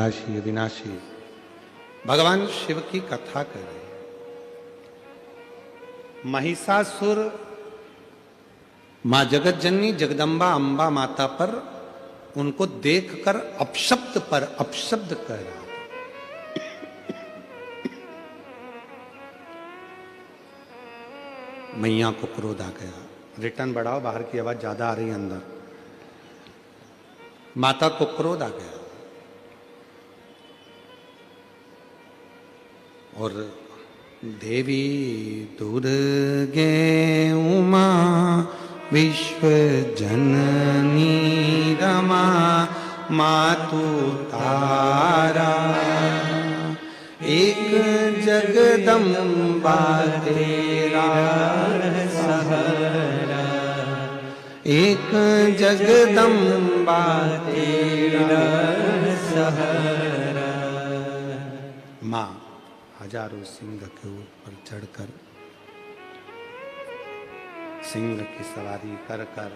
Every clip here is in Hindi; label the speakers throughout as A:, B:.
A: विनाशी अविनाशी भगवान शिव की कथा कर रहे हैं। महिषासुर मां जगत जननी जगदम्बा अंबा माता पर उनको देखकर अपशब्द पर अपशब्द कह रहा था। मैया को क्रोध आ गया। रिटर्न बढ़ाओ, बाहर की आवाज ज्यादा आ रही है अंदर। माता को क्रोध आ गया और देवी दुर्गे उमा विश्व जननी रमा मातु तारा एक जगदम्बा तेरा सहारा एक जगदम्बा तेरा सहारा। माँ हजारों सिंह के ऊपर चढ़कर सिंह की सवारी कर कर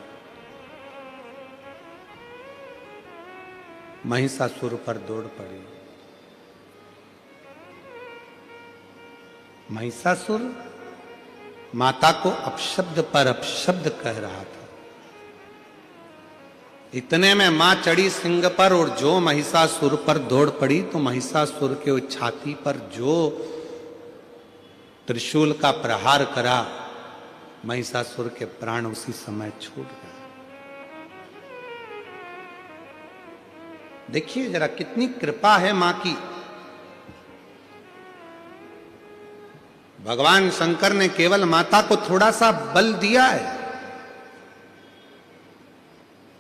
A: महिषासुर पर दौड़ पड़ी। महिषासुर माता को अपशब्द पर अपशब्द कह रहा था। इतने में मां चढ़ी सिंह पर और जो महिषासुर पर दौड़ पड़ी तो महिषासुर के छाती पर जो त्रिशूल का प्रहार करा, महिषासुर के प्राण उसी समय छूट गए। देखिए जरा कितनी कृपा है मां की। भगवान शंकर ने केवल माता को थोड़ा सा बल दिया है।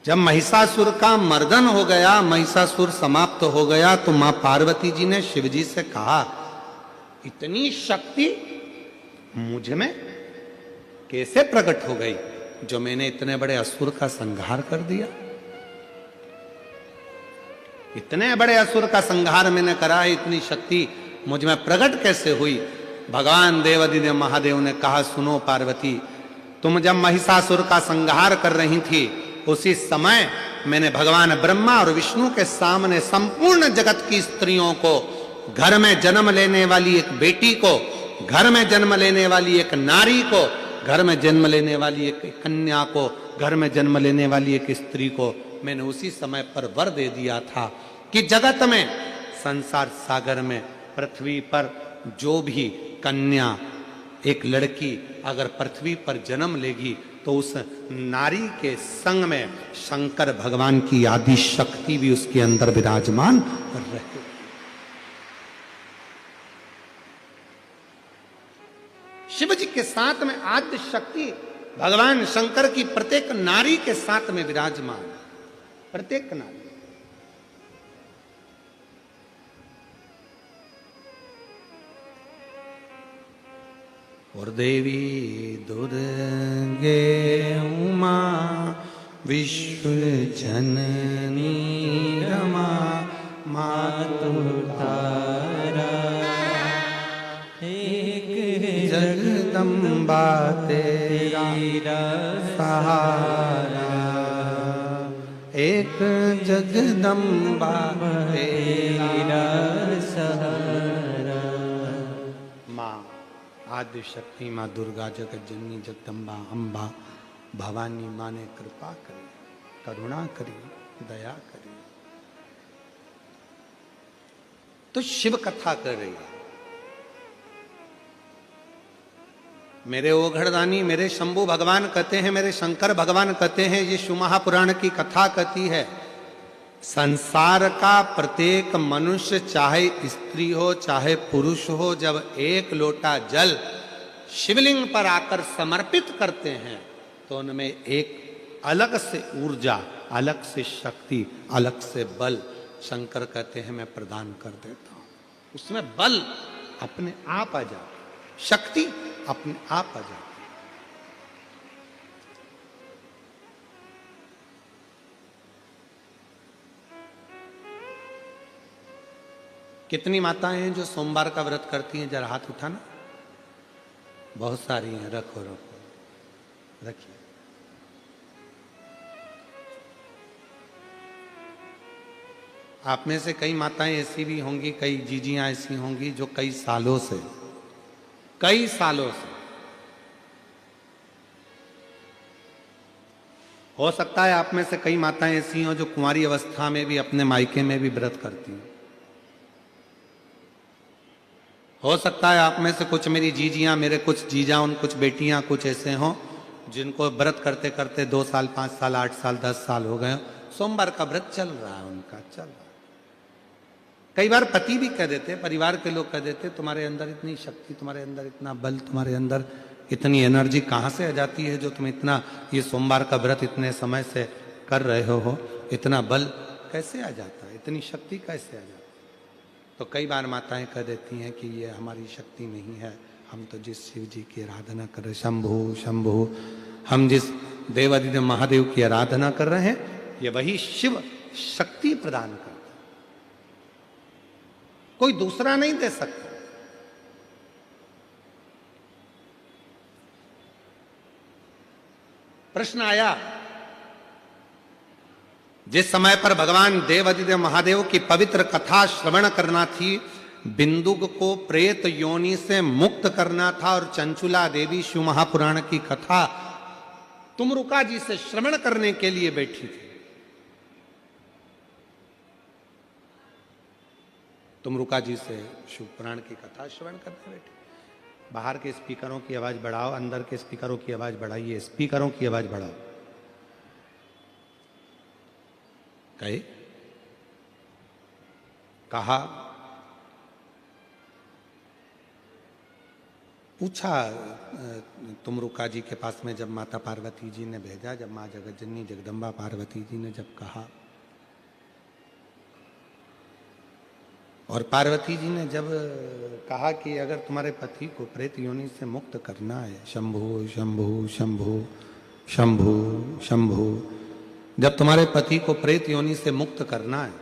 A: जब महिषासुर का मर्दन हो गया, महिषासुर समाप्त हो गया, तो मां पार्वती जी ने शिवजी से कहा, इतनी शक्ति मुझ में कैसे प्रकट हो गई जो मैंने इतने बड़े असुर का संहार कर दिया। इतने बड़े असुर का संहार मैंने करा है, इतनी शक्ति मुझ में प्रकट कैसे हुई। भगवान देवादिदेव महादेव ने कहा, सुनो पार्वती, तुम जब महिषासुर का संहार कर रही थी उसी समय मैंने भगवान ब्रह्मा और विष्णु के सामने संपूर्ण जगत की स्त्रियों को, घर में जन्म लेने वाली एक बेटी को, घर में जन्म लेने वाली एक नारी को, घर में जन्म लेने वाली एक कन्या को, घर में जन्म लेने वाली एक स्त्री को मैंने उसी समय पर वर दे दिया था कि जगत में, संसार सागर में, पृथ्वी पर जो भी कन्या, एक लड़की अगर पृथ्वी पर जन्म लेगी तो उस नारी के संग में शंकर भगवान की आदि शक्ति भी उसके अंदर विराजमान रहे। शिव जी के साथ में आद्य शक्ति भगवान शंकर की प्रत्येक नारी के साथ में विराजमान, प्रत्येक नारी। और देवी दुर्गे उमा विश्व जननी रमा मातु तारा एक जगदम्बा तेरा सहारा एक जगदम्बा तेरा सहारा। माँ आदि शक्ति, माँ दुर्गा, जगत जननी, जगदम्बा, अम्बा, भवानी माँ ने कृपा करी, करुणा करी, दया करी। तो शिव कथा कर रही है। मेरे ओघड़दानी, मेरे शंभु भगवान कहते हैं, मेरे शंकर भगवान कहते हैं, ये शिव महापुराण की कथा कहती है, संसार का प्रत्येक मनुष्य, चाहे स्त्री हो चाहे पुरुष हो, जब एक लोटा जल शिवलिंग पर आकर समर्पित करते हैं तो उनमें एक अलग से ऊर्जा, अलग से शक्ति, अलग से बल शंकर कहते हैं मैं प्रदान कर देता हूं। उसमें बल अपने आप आ जाती, शक्ति अपने आप आ जाती। कितनी माताएं हैं जो सोमवार का व्रत करती हैं? जरा हाथ उठाना। बहुत सारी हैं, रखो रखो, रखिए। आप में से कई माताएं ऐसी भी होंगी, कई जीजियां ऐसी होंगी जो कई सालों से हो सकता है आप में से कई माताएं ऐसी हों जो कुंवारी अवस्था में भी अपने मायके में भी व्रत करती हैं। हो सकता है आप में से कुछ मेरी जीजियां, मेरे कुछ जीजा, उन कुछ बेटियां कुछ ऐसे हों जिनको व्रत करते करते 2 साल, 5 साल, 8 साल, 10 साल हो गए। सोमवार का व्रत चल रहा है, उनका चल रहा है। कई बार पति भी कह देते, परिवार के लोग कह देते, तुम्हारे अंदर इतनी शक्ति, तुम्हारे अंदर इतना बल, तुम्हारे अंदर इतनी एनर्जी कहाँ से आ जाती है जो तुम इतना ये सोमवार का व्रत इतने समय से कर रहे हो, इतना बल कैसे आ जाता है, इतनी शक्ति कैसे आ जाती है? तो कई बार माताएं कह देती हैं कि ये हमारी शक्ति नहीं है, हम तो जिस शिव जी की आराधना कर रहे, शंभु शंभु, हम जिस देवादिदेव महादेव की आराधना कर रहे हैं, ये वही शिव शक्ति प्रदान करता है, कोई दूसरा नहीं दे सकता। प्रश्न आया, जिस समय पर भगवान देवादिदेव महादेव की पवित्र कथा श्रवण करना थी, बिंदुक को प्रेत योनि से मुक्त करना था और चंचुला देवी शिव महापुराण की कथा तुमरुका जी से श्रवण करने के लिए बैठी थी। तुमरुका जी से शिव पुराण की कथा श्रवण करने बैठी। बाहर के स्पीकरों की आवाज बढ़ाओ, अंदर के स्पीकरों की आवाज बढ़ाइए, स्पीकरों की आवाज बढ़ाओ। कहे कहा, पूछा तुमरुका जी के पास में जब माता पार्वती जी ने भेजा, जब माँ जगतजननी जगदम्बा पार्वती जी ने जब कहा, और पार्वती जी ने जब कहा कि अगर तुम्हारे पति को प्रेत योनि से मुक्त करना है, शंभु शंभु शंभु शंभु शंभु, जब तुम्हारे पति को प्रेत योनि से मुक्त करना है,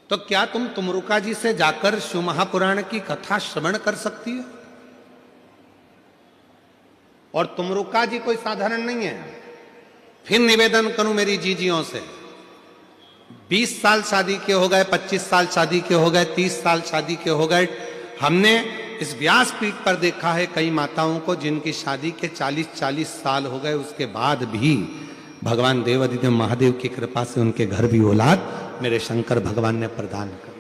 A: तो क्या तुम तुमरुका जी से जाकर शिव महापुराण की कथा श्रवण कर सकती हो? और तुमरुका जी कोई साधारण नहीं है। फिर निवेदन करूं मेरी जीजियों से, 20 साल शादी के हो गए, 25 साल शादी के हो गए, 30 साल शादी के हो गए, हमने इस व्यासपीठ पर देखा है कई माताओं को जिनकी शादी के 40-40 साल हो गए, उसके बाद भी भगवान देवादिदेव महादेव की कृपा से उनके घर भी औलाद मेरे शंकर भगवान ने प्रदान कर।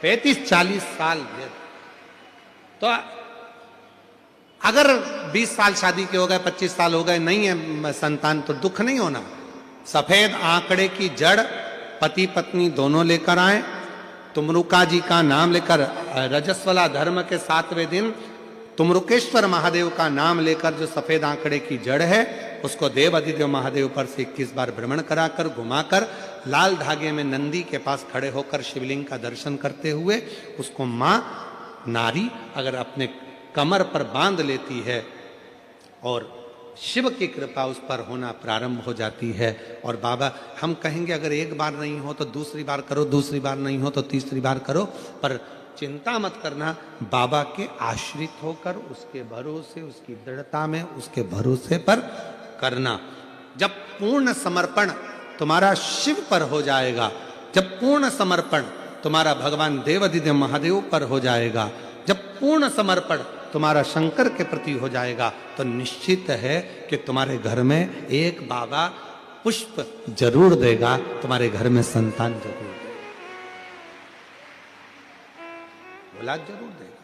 A: 35-40 साल तो अगर 20 साल शादी के हो गए, 25 साल हो गए, नहीं है संतान, तो दुख नहीं होना। सफेद आंकड़े की जड़ पति पत्नी दोनों लेकर आए, तुमरुका जी का नाम लेकर, रजस्वला धर्म के 7वें दिन तुमरुकेश्वर महादेव का नाम लेकर जो सफेद आंकड़े की जड़ है उसको देवादिदेव महादेव पर से 21 बार भ्रमण कराकर, घुमाकर, लाल धागे में नंदी के पास खड़े होकर शिवलिंग का दर्शन करते हुए उसको मां नारी अगर अपने कमर पर बांध लेती है और शिव की कृपा उस पर होना प्रारंभ हो जाती है। और बाबा हम कहेंगे अगर एक बार नहीं हो तो दूसरी बार करो, दूसरी बार नहीं हो तो तीसरी बार करो, पर चिंता मत करना, बाबा के आश्रित होकर उसके भरोसे, उसकी दृढ़ता में, उसके भरोसे पर करना। जब पूर्ण समर्पण तुम्हारा शिव पर हो जाएगा, जब पूर्ण समर्पण तुम्हारा भगवान देवादिदेव महादेव पर हो जाएगा, जब पूर्ण समर्पण तुम्हारा शंकर के प्रति हो जाएगा, तो निश्चित है कि तुम्हारे घर में एक बाबा पुष्प जरूर देगा, तुम्हारे घर में संतान जरूर देगा, औलाद जरूर देगा।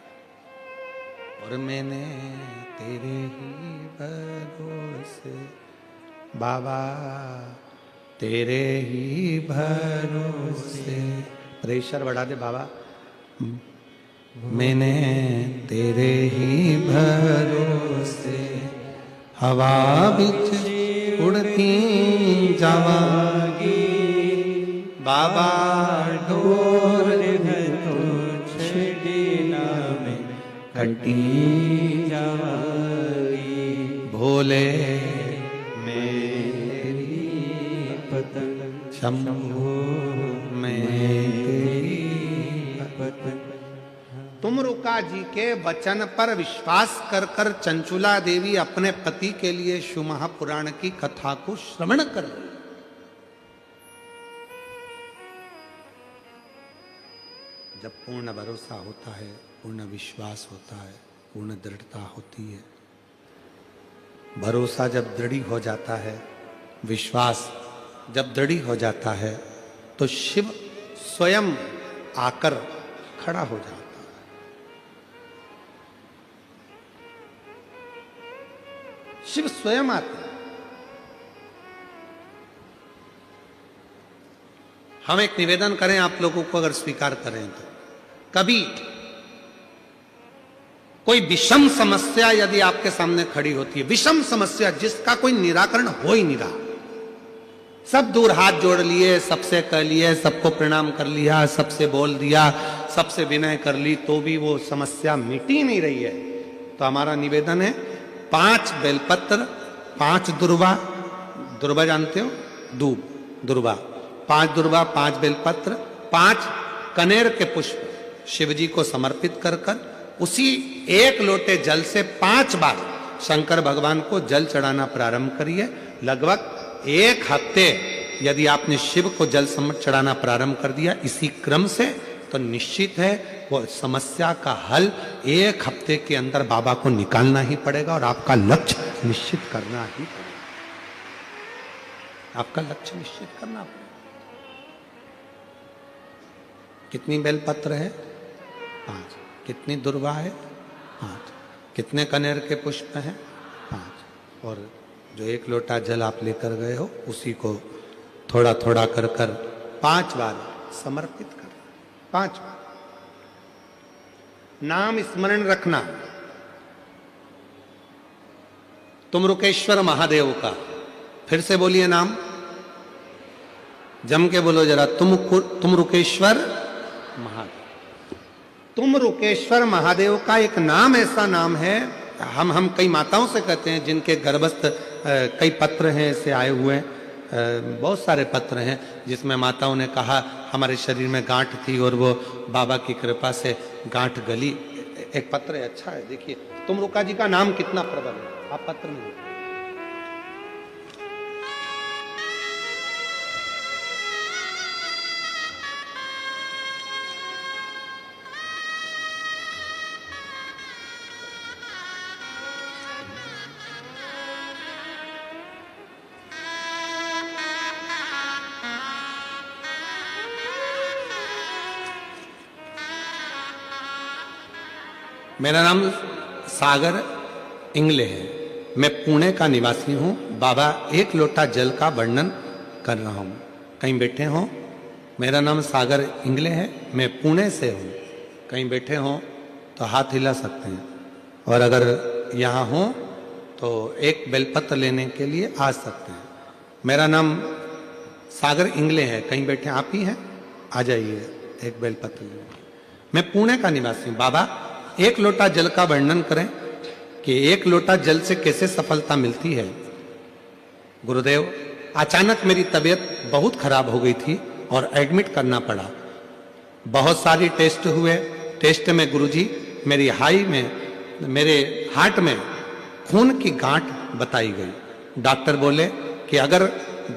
A: और मैंने तेरे ही भरोसे बाबा, तेरे ही भरोसे, प्रेशर बढ़ा दे बाबा, मैंने तेरे ही भरोसे हवा बिच उड़ती जावांगी, बाबा डोर छेड़ना में कटी जावांगी, भोले मेरी पतंग, शंभो मेरी पतंग। तुमरुका जी के वचन पर विश्वास कर कर चंचुला देवी अपने पति के लिए शिव महापुराण की कथा को श्रवण कर रही। जब पूर्ण भरोसा होता है, पूर्ण विश्वास होता है, पूर्ण दृढ़ता होती है, भरोसा जब दृढ़ हो जाता है, विश्वास जब दृढ़ हो जाता है, तो शिव स्वयं आकर खड़ा हो जाता है। शिव स्वयं आते हैं। हम एक निवेदन करें आप लोगों को, अगर स्वीकार करें तो, कभी कोई विषम समस्या यदि आपके सामने खड़ी होती है, विषम समस्या जिसका कोई निराकरण हो ही नहीं रहा, सब दूर हाथ जोड़ लिए, सबसे कह लिए, सबको प्रणाम कर लिया, सबसे बोल दिया, सबसे विनय कर ली, तो भी वो समस्या मिटी नहीं रही है, तो हमारा निवेदन है 5 बेलपत्र, 5 दुर्वा, दुर्वा जानते हो, दूब, दुर्वा, 5 दुर्वा, 5 बेलपत्र, 5 कनेर के पुष्प शिव जी को समर्पित कर कर उसी एक लोटे जल से 5 बार शंकर भगवान को जल चढ़ाना प्रारंभ करिए। लगभग 1 हफ्ते यदि आपने शिव को जल चढ़ाना प्रारंभ कर दिया इसी क्रम से, तो निश्चित है वो समस्या का हल 1 हफ्ते के अंदर बाबा को निकालना ही पड़ेगा और आपका लक्ष्य निश्चित करना ही पड़ेगा। आपका लक्ष्य निश्चित करना पड़ेगा। कितनी बेलपत्र है? 5। कितनी दुर्वा है? 5। कितने कनेर के पुष्प हैं? 5। और जो 1 लोटा जल आप लेकर गए हो उसी को थोड़ा थोड़ा कर कर 5 बार समर्पित कर, 5 बार। नाम स्मरण रखना, तुम रुकेश्वर महादेव का। फिर से बोलिए नाम, जम के बोलो जरा, तुम रुकेश्वर महादेव। तुम रुकेश्वर महादेव का एक नाम ऐसा नाम है, हम कई माताओं से कहते हैं जिनके गर्भस्थ कई पत्र हैं ऐसे आए हुए हैं, बहुत सारे पत्र हैं जिसमें माताओं ने कहा हमारे शरीर में गांठ थी और वो बाबा की कृपा से गांठ गली। एक पत्र है, अच्छा है, देखिए तुम रुका जी का नाम कितना प्रबल है, आप पत्र में देखिए। मेरा नाम सागर इंगले है, मैं पुणे का निवासी हूँ। बाबा 1 लोटा जल का वर्णन कर रहा हूँ, कहीं बैठे हों। मेरा नाम सागर इंगले है, मैं पुणे से हूँ। कहीं बैठे हों तो हाथ हिला सकते हैं, और अगर यहाँ हों तो एक बेलपत्र लेने के लिए आ सकते हैं। मेरा नाम सागर इंगले है, कहीं बैठे आप ही हैं, आ जाइए एक बेलपत्र लेने। मैं पुणे का निवासी हूँ। बाबा 1 लोटा जल का वर्णन करें कि 1 लोटा जल से कैसे सफलता मिलती है। गुरुदेव, अचानक मेरी तबीयत बहुत खराब हो गई थी और एडमिट करना पड़ा। बहुत सारी टेस्ट हुए, टेस्ट में गुरुजी मेरी मेरे हार्ट में खून की गांठ बताई गई। डॉक्टर बोले कि अगर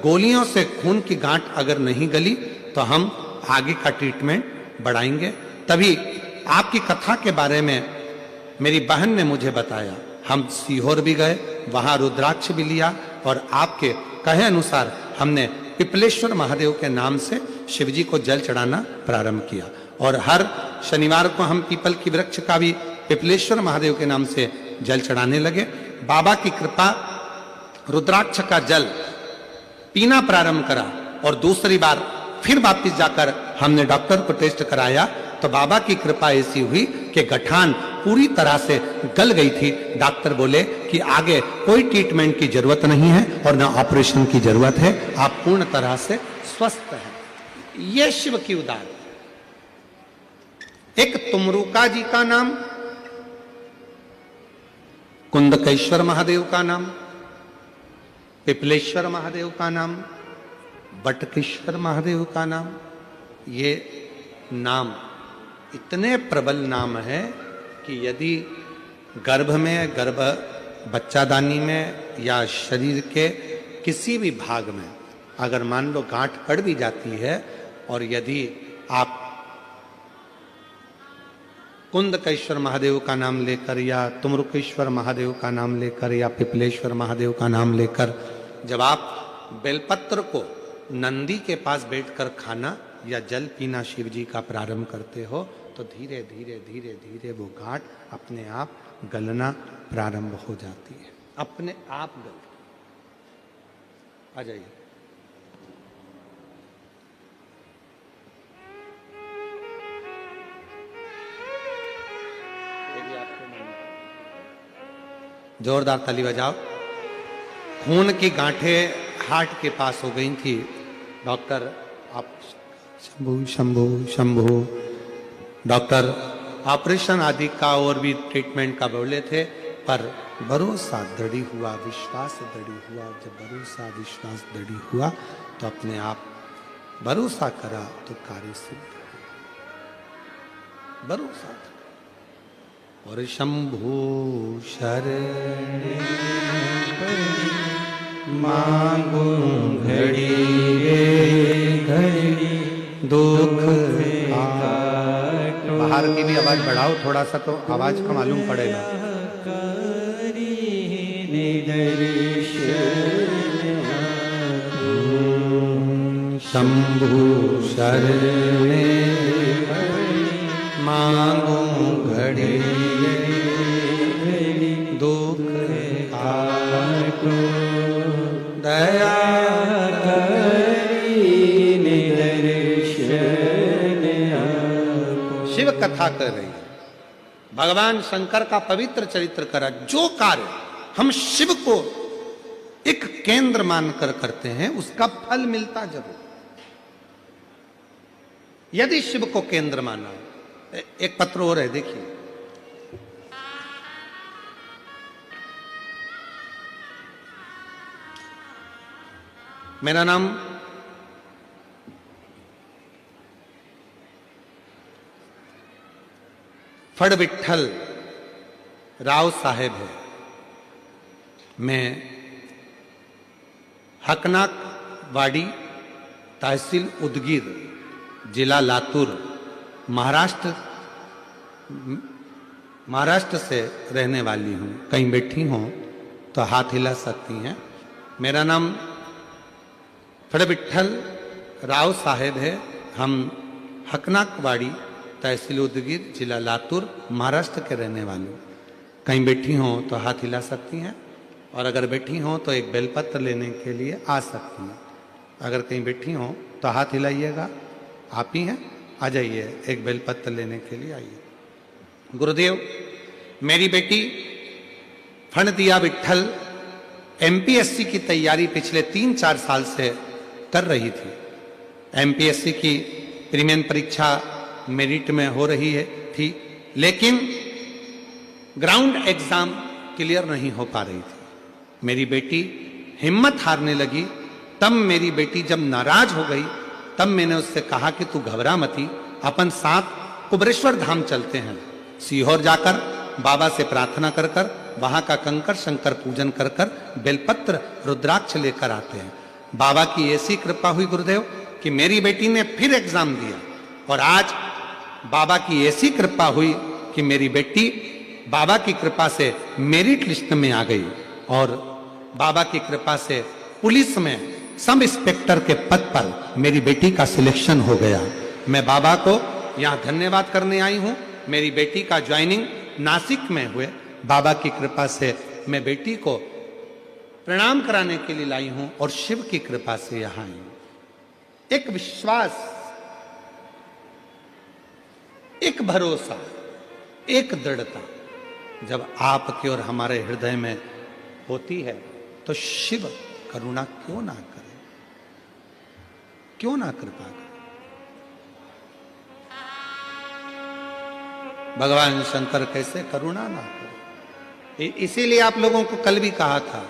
A: गोलियों से खून की गांठ अगर नहीं गली तो हम आगे का ट्रीटमेंट बढ़ाएंगे। तभी आपकी कथा के बारे में मेरी बहन ने मुझे बताया। हम सीहोर भी गए, वहां रुद्राक्ष भी लिया और आपके कहे अनुसार हमने पिपलेश्वर महादेव के नाम से शिवजी को जल चढ़ाना प्रारंभ किया। और हर शनिवार को हम पीपल की वृक्ष का भी पिपलेश्वर महादेव के नाम से जल चढ़ाने लगे। बाबा की कृपा, रुद्राक्ष का जल पीना प्रारंभ करा और दूसरी बार फिर वापिस जाकर हमने डॉक्टर को टेस्ट कराया तो बाबा की कृपा ऐसी हुई कि गठान पूरी तरह से गल गई थी। डॉक्टर बोले कि आगे कोई ट्रीटमेंट की जरूरत नहीं है और ना ऑपरेशन की जरूरत है, आप पूर्ण तरह से स्वस्थ हैं। ये शिव की उदाहरण। एक तुमरुका जी का नाम, कुंदकेश्वर महादेव का नाम, पिपलेश्वर महादेव का नाम, बटकेश्वर महादेव का नाम, ये नाम इतने प्रबल नाम है कि यदि गर्भ में, गर्भ बच्चादानी में या शरीर के किसी भी भाग में अगर मान लो गांठ पड़ भी जाती है और यदि आप कुंदकेश्वर महादेव का नाम लेकर या तुमरुकेश्वर महादेव का नाम लेकर या पिपलेश्वर महादेव का नाम लेकर जब आप बेलपत्र को नंदी के पास बैठकर खाना या जल पीना शिव जी का प्रारंभ करते हो तो धीरे धीरे धीरे धीरे वो गांठ अपने आप गलना प्रारंभ हो जाती है, अपने आप गल। आ जाइए। जोरदार ताली बजाओ। खून की गांठें हार्ट के पास हो गई थी। डॉक्टर आप शंभू शंभू शंभू डॉक्टर ऑपरेशन आदि का और भी ट्रीटमेंट का बोले थे, पर भरोसा दृढ़ हुआ, विश्वास दृढ़ हुआ। जब भरोसा विश्वास दृढ़ हुआ तो अपने आप भरोसा करा तो कार्य सिद्ध भरोसा। और शंभू शरण मांगू घड़ी घड़ी दुख बाहर की भी आवाज बढ़ाओ थोड़ा सा, तो आवाज का मालूम पड़ेगा। शंभु शरणे मांगू घड़ी दुख काटो दया शिव कथा कर रही है। भगवान शंकर का पवित्र चरित्र करा। जो कार्य हम शिव को एक केंद्र मानकर करते हैं उसका फल मिलता जरूर। यदि शिव को केंद्र माना, एक पत्र और है देखिए। मेरा नाम फड़ विट्ठल राव साहेब है। मैं हकनाक वाड़ी, तहसील उदगीर, जिला लातूर, महाराष्ट्र से रहने वाली हूँ। कहीं बैठी हों तो हाथ हिला सकती हैं। मेरा नाम फड़ विट्ठल राव साहेब है। हम हकनाक वाड़ी, तहसील उदगीर, जिला लातूर, महाराष्ट्र के रहने वाले। कहीं बैठी हों तो हाथ हिला सकती हैं, और अगर बैठी हों तो एक बेलपत्र लेने के लिए आ सकती हैं। अगर कहीं बैठी हों तो हाथ हिलाइएगा। आप ही हैं, आ जाइए, एक बेलपत्र लेने के लिए आइए। गुरुदेव, मेरी बेटी फणदिया विट्ठल एमपीएससी की तैयारी पिछले 3-4 साल से कर रही थी। एमपीएससी की प्रीलिमिनरी परीक्षा मेरिट में हो रही थी, लेकिन ग्राउंड एग्जाम क्लियर नहीं हो पा रही थी। मेरी बेटी हिम्मत हारने लगी। तब मेरी बेटी जब नाराज हो गई, तब मैंने उससे कहा कि तू घबरा मती, अपन साथ कुबरेश्वर धाम चलते हैं। सीहोर जाकर बाबा से प्रार्थना कर कर, वहां का कंकर शंकर पूजन कर कर बेलपत्र रुद्राक्ष लेकर आते हैं। बाबा की ऐसी कृपा हुई गुरुदेव कि मेरी बेटी ने फिर एग्जाम दिया, और आज बाबा की ऐसी कृपा हुई कि मेरी बेटी बाबा की कृपा से मेरिट लिस्ट में आ गई, और बाबा की कृपा से पुलिस में सब इंस्पेक्टर के पद पर मेरी बेटी का सिलेक्शन हो गया। मैं बाबा को यहाँ धन्यवाद करने आई हूँ। मेरी बेटी का ज्वाइनिंग नासिक में हुए। बाबा की कृपा से मैं बेटी को प्रणाम कराने के लिए लाई हूँ, और शिव की कृपा से यहाँ आई हूँ। एक विश्वास, एक भरोसा, एक दृढ़ता जब आपके और हमारे हृदय में होती है तो शिव करुणा क्यों ना करे, क्यों ना कृपा करे। भगवान शंकर कैसे करुणा ना करे। इसीलिए आप लोगों को कल भी कहा था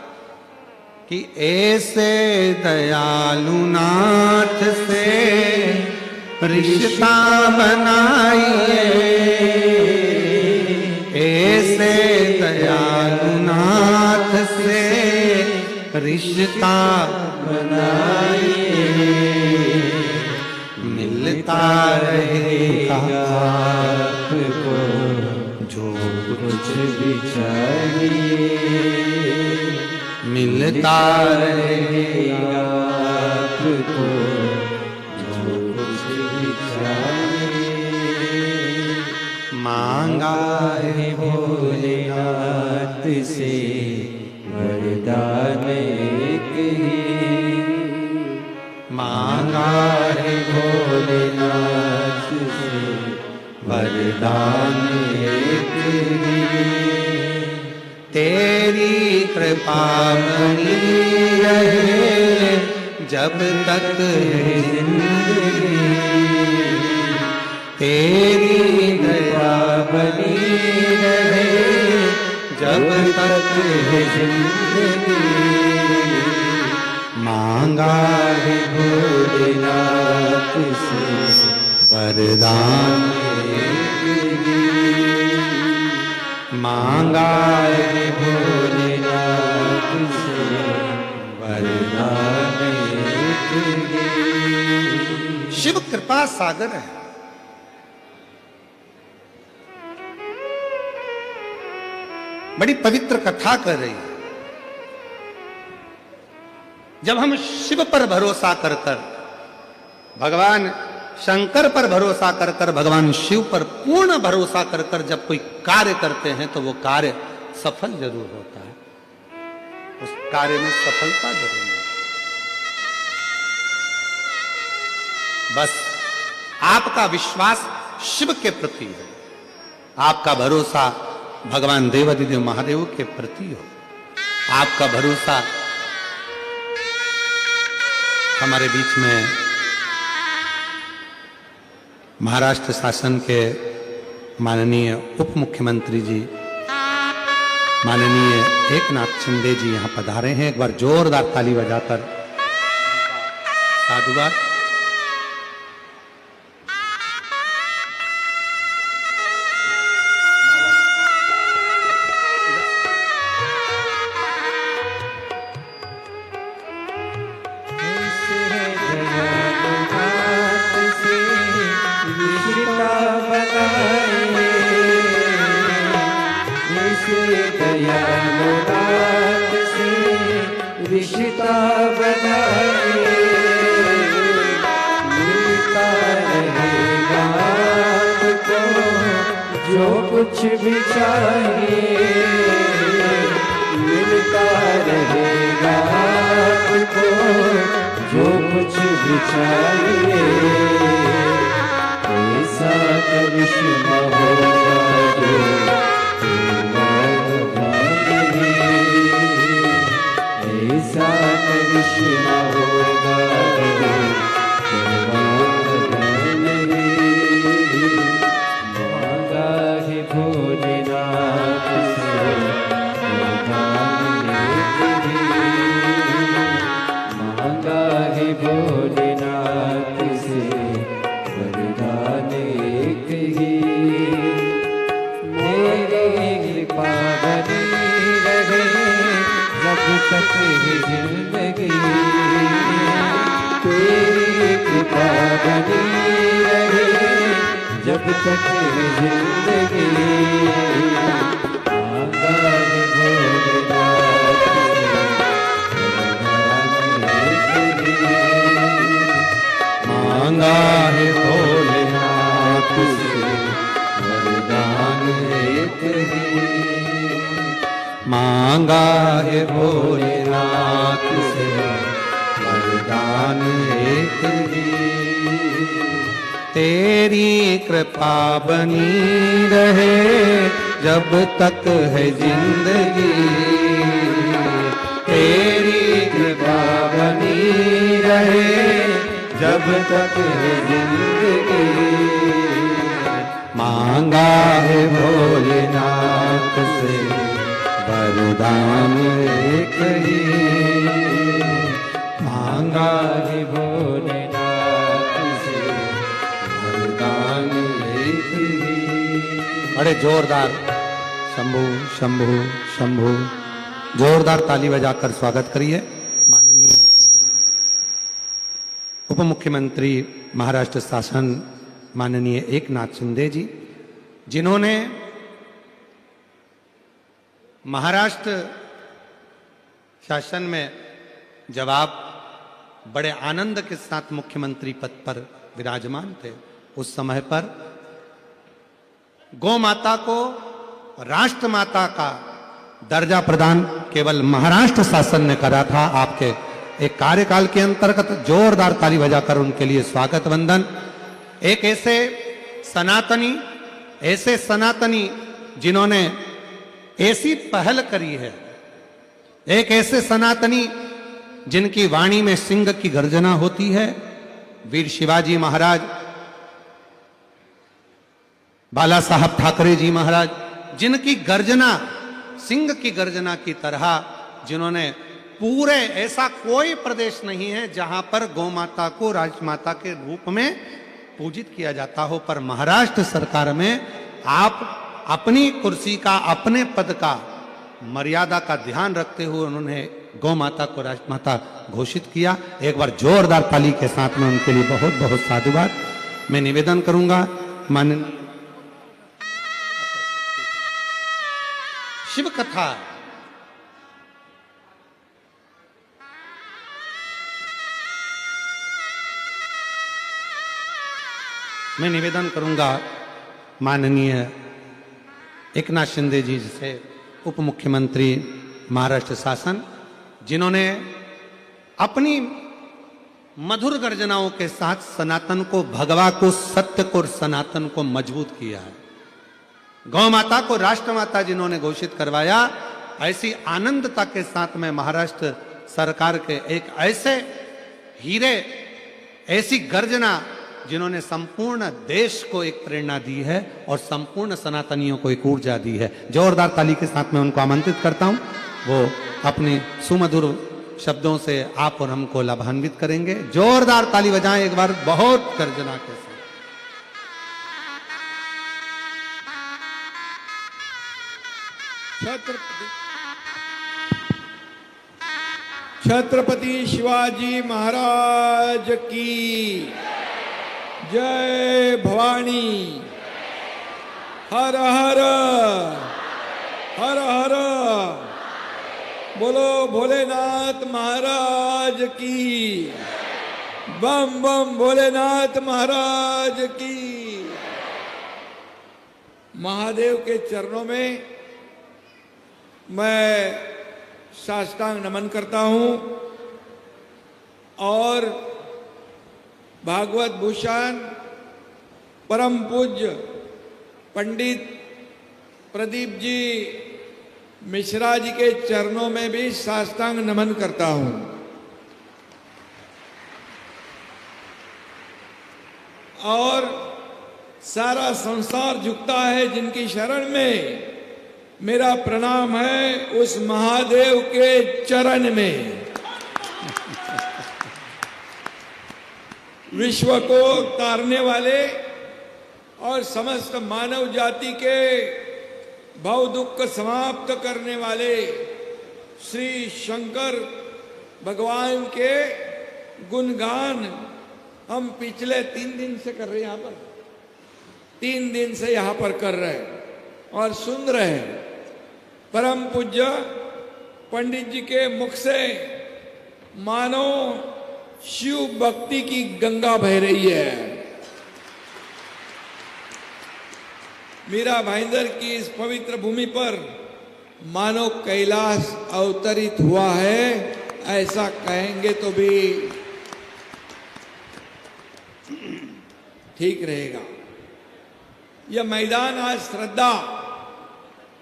A: कि ऐसे दयालु नाथ से रिश्ता बनाइए, ऐसे दयालु नाथ से रिश्ता बनाइए, मिलता रहेगा आपको
B: भी चाहिए
A: मिलता
B: रहेगा आपको, जो कुछ भी चाहिए।
A: मांगा
B: है भोलेनाथ से वरदान एक ही,
A: मांगा
B: है भोलेनाथ से वरदान एक ही।
A: तेरी कृपा बनी रहे जब तक है जिंदगी, तेरी दया बनी रहे जब तक है जिंदगी। मांगा है
B: भोलेनाथ से
A: वरदान, मांगा है
B: भोलेनाथ से वरदान एक ही।
A: शिव कृपा सागर है। बड़ी पवित्र कथा कर रही है। जब हम शिव पर भरोसा कर कर, भगवान शंकर पर भरोसा कर कर, भगवान शिव पर पूर्ण भरोसा कर कर जब कोई कार्य करते हैं तो वो कार्य सफल जरूर होता है, उस कार्य में सफलता जरूर मिलती है। बस आपका विश्वास शिव के प्रति है, आपका भरोसा भगवान देवादिदेव महादेव के प्रति हो, आपका भरोसा हमारे बीच में महाराष्ट्र शासन के माननीय उप मुख्यमंत्री जी माननीय एकनाथ शिंदे जी यहां पधारे हैं। एक बार जोरदार ताली बजाकर साधुवाद।
B: रिश्ता बनाए मिलता रहेगा आपको, जो कुछ भी चाहिए मिलता रहेगा आपको, जो कुछ भी चाहिए। ऐसा करिश्मा होगा जो ऐसा करिश्मा होगा मांगा है भोलेनाथ से वरदान एक ही, मांगा है भोलेनाथ से वरदान एक ही। मेरे कृपा बनी रहे जब तक है जिंदगी, तेरी कृपा बनी रहे जब तक है जिंदगी। मांगा है भोलेनाथ से
A: मांगा है भोलेनाथ से
B: वरदान एक ही,
A: मांगा है भोलेनाथ से वरदान एक ही। तेरी कृपा बनी रहे जब तक है जिंदगी, तेरी कृपा बनी रहे जब तक है जिंदगी। मांगा है भोलेनाथ से वरदान एक ही, मांगा है भोलेनाथ से वरदान एक ही। बड़े जोरदार शंभु शंभु शंभु जोरदार ताली बजाकर स्वागत करिए माननीय उप मुख्यमंत्री महाराष्ट्र शासन माननीय एकनाथ शिंदे जी, जिन्होंने महाराष्ट्र शासन में जब आप बड़े आनंद के साथ मुख्यमंत्री पद पर विराजमान थे, उस समय पर गौ माता को राष्ट्र माता का दर्जा प्रदान केवल महाराष्ट्र शासन ने करा था। आपके एक कार्यकाल के अंतर्गत जोरदार ताली बजाकर उनके लिए स्वागत वंदन। एक ऐसे सनातनी जिन्होंने ऐसी पहल करी है, एक ऐसे सनातनी जिनकी वाणी में सिंह की गर्जना होती है, वीर शिवाजी महाराज, बाला साहब ठाकरे जी महाराज, जिनकी गर्जना सिंह की गर्जना की तरह, जिन्होंने पूरे ऐसा कोई प्रदेश नहीं है जहां पर गौ माता को राजमाता के रूप में पूजित किया जाता हो, पर महाराष्ट्र सरकार में आप अपनी कुर्सी का, अपने पद का, मर्यादा का ध्यान रखते हुए उन्होंने गौ माता को राजमाता घोषित किया। एक बार जोरदार ताली के साथ में उनके लिए बहुत बहुत साधुवाद। मैं निवेदन करूंगा माननीय शिव कथा मैं निवेदन करूंगा माननीय एकनाथ शिंदे जी से, उप मुख्यमंत्री महाराष्ट्र शासन, जिन्होंने अपनी मधुर गर्जनाओं के साथ सनातन को, भगवा को, सत्य को, सनातन को मजबूत किया है। गौ माता को राष्ट्रमाता जिन्होंने घोषित करवाया, ऐसी आनंदता के साथ में महाराष्ट्र सरकार के एक ऐसे हीरे, ऐसी गर्जना जिन्होंने संपूर्ण देश को एक प्रेरणा दी है और संपूर्ण सनातनियों को एक ऊर्जा दी है। जोरदार ताली के साथ मैं उनको आमंत्रित करता हूं, वो अपने सुमधुर शब्दों से आप और हमको लाभान्वित करेंगे। जोरदार ताली बजाएं एक बार, बहुत गर्जना के साथ।
C: छत्रपति शिवाजी महाराज की जय। भवानी। हर हर हर हर। बोलो भोलेनाथ महाराज की। बम बम भोलेनाथ महाराज की। महादेव के चरणों में मैं साष्टांग नमन करता हूं और भागवत भूषण परम पूज्य पंडित प्रदीप जी मिश्रा जी के चरणों में भी साष्टांग नमन करता हूं। और सारा संसार झुकता है जिनकी शरण में, मेरा प्रणाम है उस महादेव के चरण में। विश्व को तारने वाले और समस्त मानव जाति के भव दुख समाप्त करने वाले श्री शंकर भगवान के गुणगान हम पिछले 3 दिन से कर रहे हैं। यहाँ पर 3 दिन से यहाँ पर कर रहे हैं और सुन रहे हैं। परम पूज्य पंडित जी के मुख से मानो शिव भक्ति की गंगा बह रही है। मीरा भाईंदर की इस पवित्र भूमि पर मानो कैलाश अवतरित हुआ है, ऐसा कहेंगे तो भी ठीक रहेगा। यह मैदान आज श्रद्धा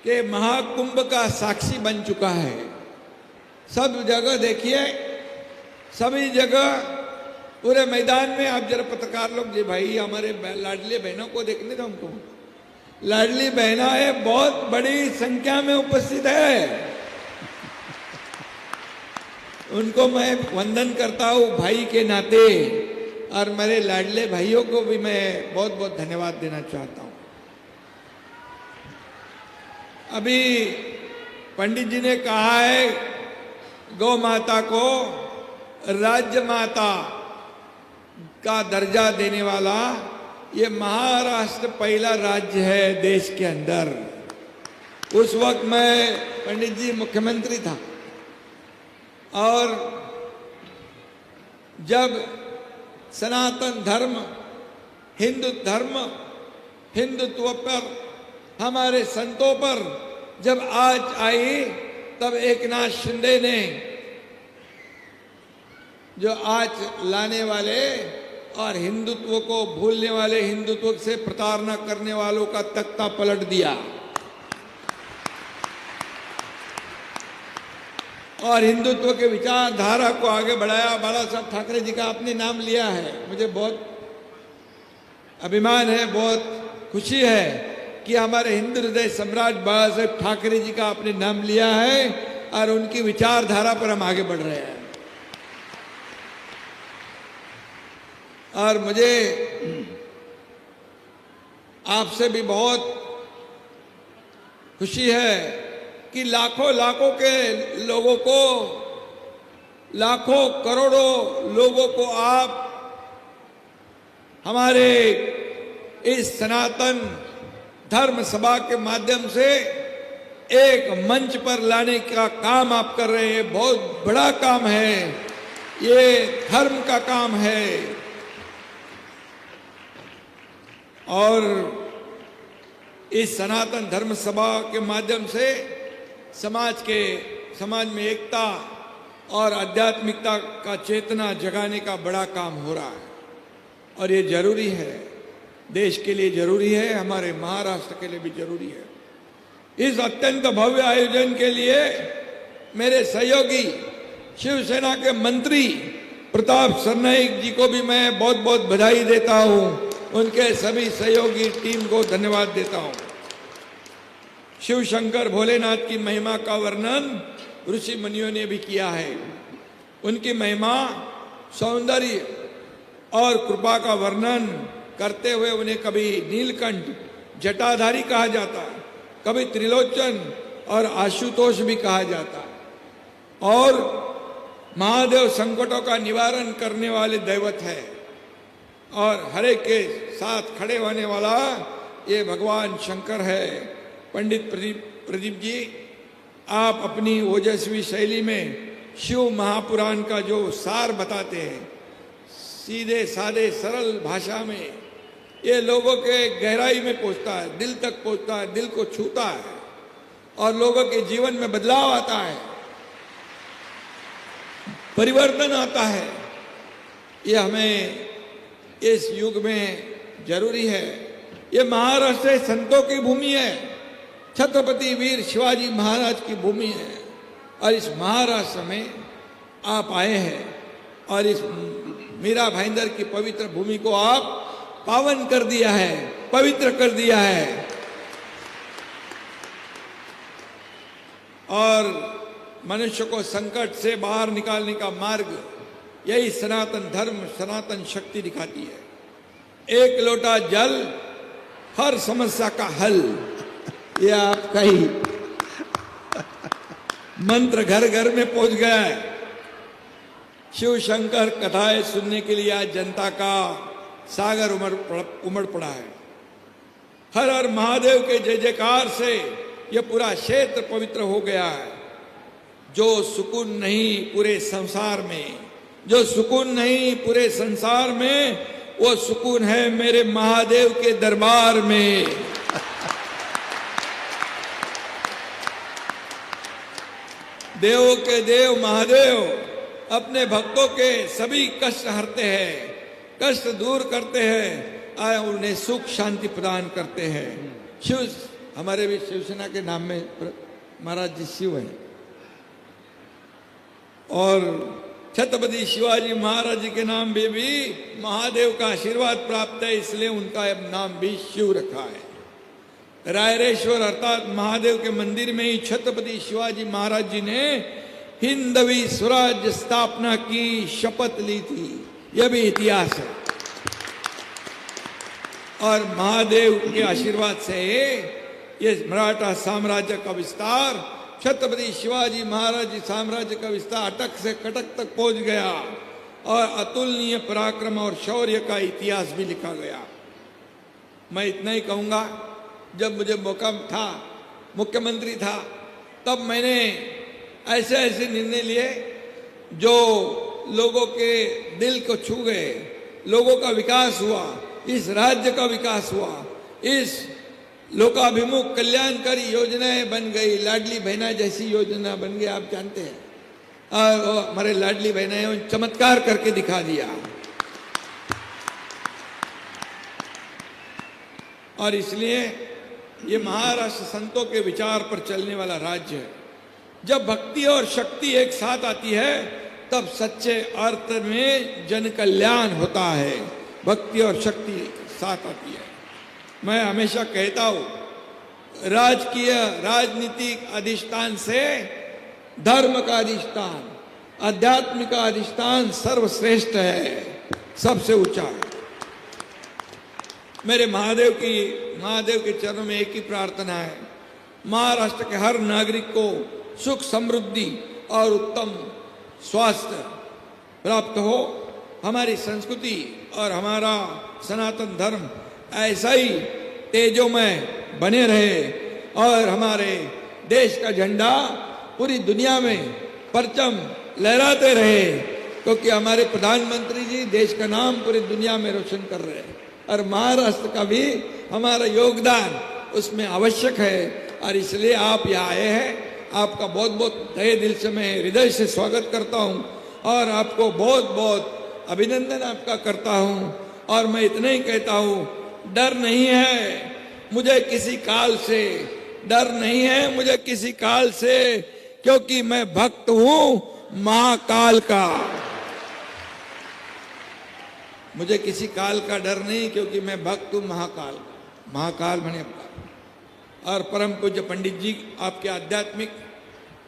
C: के महाकुंभ का साक्षी बन चुका है। सब जगह देखिए, सभी जगह पूरे मैदान में आप जरा पत्रकार लोग जी भाई हमारे लाडली बहनों को देखने दो हमको। लाडली बहनाएं बहुत बड़ी संख्या में उपस्थित है, उनको मैं वंदन करता हूं भाई के नाते, और मेरे लाडले भाइयों को भी मैं बहुत बहुत धन्यवाद देना चाहता हूं। अभी पंडित जी ने कहा है गौ माता को राज्य माता का दर्जा देने वाला ये महाराष्ट्र पहला राज्य है देश के अंदर। उस वक्त मैं पंडित जी मुख्यमंत्री था और जब सनातन धर्म, हिंदू धर्म, हिंदुत्व पर, हमारे संतों पर जब आज आई, तब एकनाथ शिंदे ने जो आज लाने वाले और हिंदुत्व को भूलने वाले, हिंदुत्व से प्रताड़ना करने वालों का तख्ता पलट दिया और हिंदुत्व के विचारधारा को आगे बढ़ाया। बाला साहब ठाकरे जी का आपने नाम लिया है, मुझे बहुत अभिमान है, बहुत खुशी है कि हमारे हिंदू हृदय सम्राट बाला साहब ठाकरे जी का आपने नाम लिया है और उनकी विचारधारा पर हम आगे बढ़ रहे हैं। और मुझे आपसे भी बहुत खुशी है कि लाखों लाखों के लोगों को, लाखों करोड़ों लोगों को आप हमारे इस सनातन धर्म सभा के माध्यम से एक मंच पर लाने का काम आप कर रहे हैं। बहुत बड़ा काम है, ये धर्म का काम है और इस सनातन धर्म सभा के माध्यम से समाज में एकता और आध्यात्मिकता का चेतना जगाने का बड़ा काम हो रहा है और ये जरूरी है, देश के लिए जरूरी है, हमारे महाराष्ट्र के लिए भी जरूरी है। इस अत्यंत भव्य आयोजन के लिए मेरे सहयोगी शिवसेना के मंत्री प्रताप सरनाईक जी को भी मैं बहुत बहुत बधाई देता हूं, उनके सभी सहयोगी टीम को धन्यवाद देता हूं। शिव शंकर भोलेनाथ की महिमा का वर्णन ऋषि मुनियों ने भी किया है। उनकी महिमा, सौंदर्य और कृपा का वर्णन करते हुए उन्हें कभी नीलकंठ जटाधारी कहा जाता है, कभी त्रिलोचन और आशुतोष भी कहा जाता है और महादेव संकटों का निवारण करने वाले दैवत है और हर एक के साथ खड़े होने वाला ये भगवान शंकर है। पंडित प्रदीप जी, आप अपनी ओजस्वी शैली में शिव महापुराण का जो सार बताते हैं, सीधे सादे सरल भाषा में, ये लोगों के गहराई में पहुंचता है, दिल तक पहुंचता है, दिल को छूता है और लोगों के जीवन में बदलाव आता है, परिवर्तन आता है। ये हमें इस युग में जरूरी है। ये महाराष्ट्र संतों की भूमि है, छत्रपति वीर शिवाजी महाराज की भूमि है और इस महाराष्ट्र में आप आए हैं और इस मीरा भाईंदर की पवित्र भूमि को आप पावन कर दिया है, पवित्र कर दिया है और मनुष्य को संकट से बाहर निकालने का मार्ग यही सनातन धर्म, सनातन शक्ति दिखाती है। एक लोटा जल हर समस्या का हल, ये आपका ही मंत्र घर घर में पहुंच गया है। शिव शंकर कथाएं सुनने के लिए आज जनता का सागर उमड़ पड़ा है। हर हर महादेव के जय जयकार से यह पूरा क्षेत्र पवित्र हो गया है। जो सुकून नहीं पूरे संसार में, जो सुकून नहीं पूरे संसार में, वो सुकून है मेरे महादेव के दरबार में। देवों के देव महादेव अपने भक्तों के सभी कष्ट हरते हैं, कष्ट दूर करते हैं और उन्हें सुख शांति प्रदान करते हैं। शिव, हमारे भी शिवसेना के नाम में महाराज जी शिव हैं और छत्रपति शिवाजी महाराज जी के नाम में भी महादेव का आशीर्वाद प्राप्त है, इसलिए उनका नाम भी शिव रखा है। रायरेश्वर अर्थात महादेव के मंदिर में ही छत्रपति शिवाजी महाराज जी ने हिंदवी स्वराज्य स्थापना की शपथ ली थी, यह भी इतिहास है। और महादेव के आशीर्वाद से ये मराठा साम्राज्य का विस्तार, छत्रपति शिवाजी महाराज जी साम्राज्य का विस्तार अटक से कटक तक पहुंच गया और अतुलनीय पराक्रम और शौर्य का इतिहास भी लिखा गया। मैं इतना ही कहूंगा, जब मुझे मौका था, मुख्यमंत्री था तब मैंने ऐसे ऐसे निर्णय लिए जो लोगों के दिल को छू गए, लोगों का विकास हुआ, इस राज्य का विकास हुआ, इस लोकाभिमुख कल्याणकारी योजनाएं बन गई, लाडली बहना जैसी योजना बन गई, आप जानते हैं। और हमारे लाडली बहना चमत्कार करके दिखा दिया। और इसलिए ये महाराष्ट्र संतों के विचार पर चलने वाला राज्य है। जब भक्ति और शक्ति एक साथ आती है तब सच्चे अर्थ में जन कल्याण होता है। भक्ति और शक्ति साथ आती है। मैं हमेशा कहता हूं, राजकीय राजनीतिक अधिष्ठान से धर्म का अधिष्ठान, आध्यात्म का अधिष्ठान सर्वश्रेष्ठ है, सबसे ऊंचा है। मेरे महादेव के चरणों में एक ही प्रार्थना है, महाराष्ट्र के हर नागरिक को सुख समृद्धि और उत्तम स्वास्थ्य प्राप्त हो, हमारी संस्कृति और हमारा सनातन धर्म ऐसा ही तेजोमय बने रहे और हमारे देश का झंडा पूरी दुनिया में परचम लहराते रहे, क्योंकि हमारे प्रधानमंत्री जी देश का नाम पूरी दुनिया में रोशन कर रहे हैं और महाराष्ट्र का भी हमारा योगदान उसमें आवश्यक है। और इसलिए आप यहाँ आए हैं, आपका बहुत बहुत तहे दिल से मैं हृदय से स्वागत करता हूँ और आपको बहुत बहुत अभिनंदन आपका करता हूँ। और मैं इतना ही कहता हूँ, डर नहीं है मुझे किसी काल से, डर नहीं है मुझे किसी काल से, क्योंकि मैं भक्त हूँ महाकाल का। मुझे किसी काल का डर नहीं, क्योंकि मैं भक्त हूँ महाकाल का। महाकाल बने और परम पूज्य पंडित जी आपके आध्यात्मिक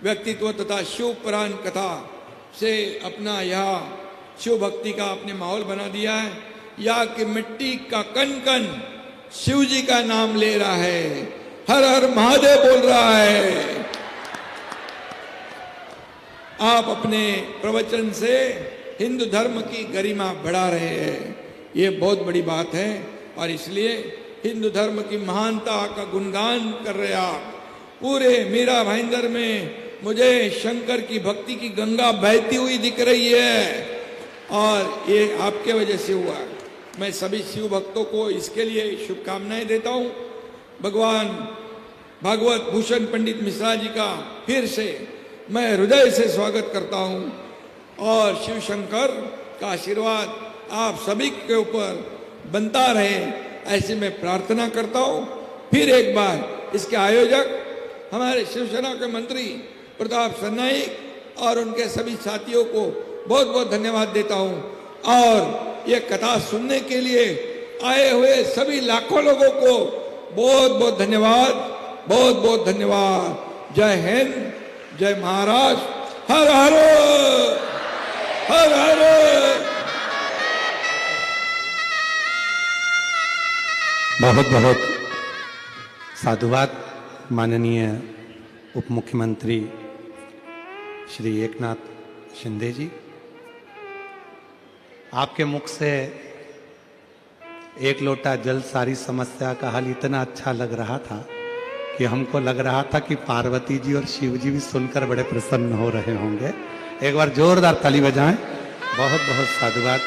C: व्यक्तित्व तथा शिव पुराण कथा से अपना यह शिव भक्ति का आपने माहौल बना दिया है। यहाँ की मिट्टी का कण कण शिव जी का नाम ले रहा है, हर हर महादेव बोल रहा है। आप अपने प्रवचन से हिंदू धर्म की गरिमा बढ़ा रहे हैं, ये बहुत बड़ी बात है। और इसलिए हिंदू धर्म की महानता का गुणगान कर रहे आप। पूरे मीरा भाईंदर में मुझे शंकर की भक्ति की गंगा बहती हुई दिख रही है और ये आपके वजह से हुआ। मैं सभी शिव भक्तों को इसके लिए शुभकामनाएं देता हूँ। भगवान भागवत भूषण पंडित मिश्रा जी का फिर से मैं हृदय से स्वागत करता हूँ और शिव शंकर का आशीर्वाद आप सभी के ऊपर बनता रहे, ऐसी मैं प्रार्थना करता हूँ। फिर एक बार इसके आयोजक हमारे शिवसेना के मंत्री प्रताप सरनाईक और उनके सभी साथियों को बहुत बहुत धन्यवाद देता हूँ। और ये कथा सुनने के लिए आए हुए सभी लाखों लोगों को बहुत बहुत धन्यवाद, बहुत बहुत धन्यवाद। जय हिंद, जय महाराष्ट्र, हर हर हर हर।
A: बहुत बहुत साधुवाद माननीय उप मुख्यमंत्री श्री एकनाथ शिंदे जी। आपके मुख से एक लोटा जल सारी समस्या का हल इतना अच्छा लग रहा था कि हमको लग रहा था कि पार्वती जी और शिव जी भी सुनकर बड़े प्रसन्न हो रहे होंगे। एक बार जोरदार ताली बजाएं। बहुत बहुत साधुवाद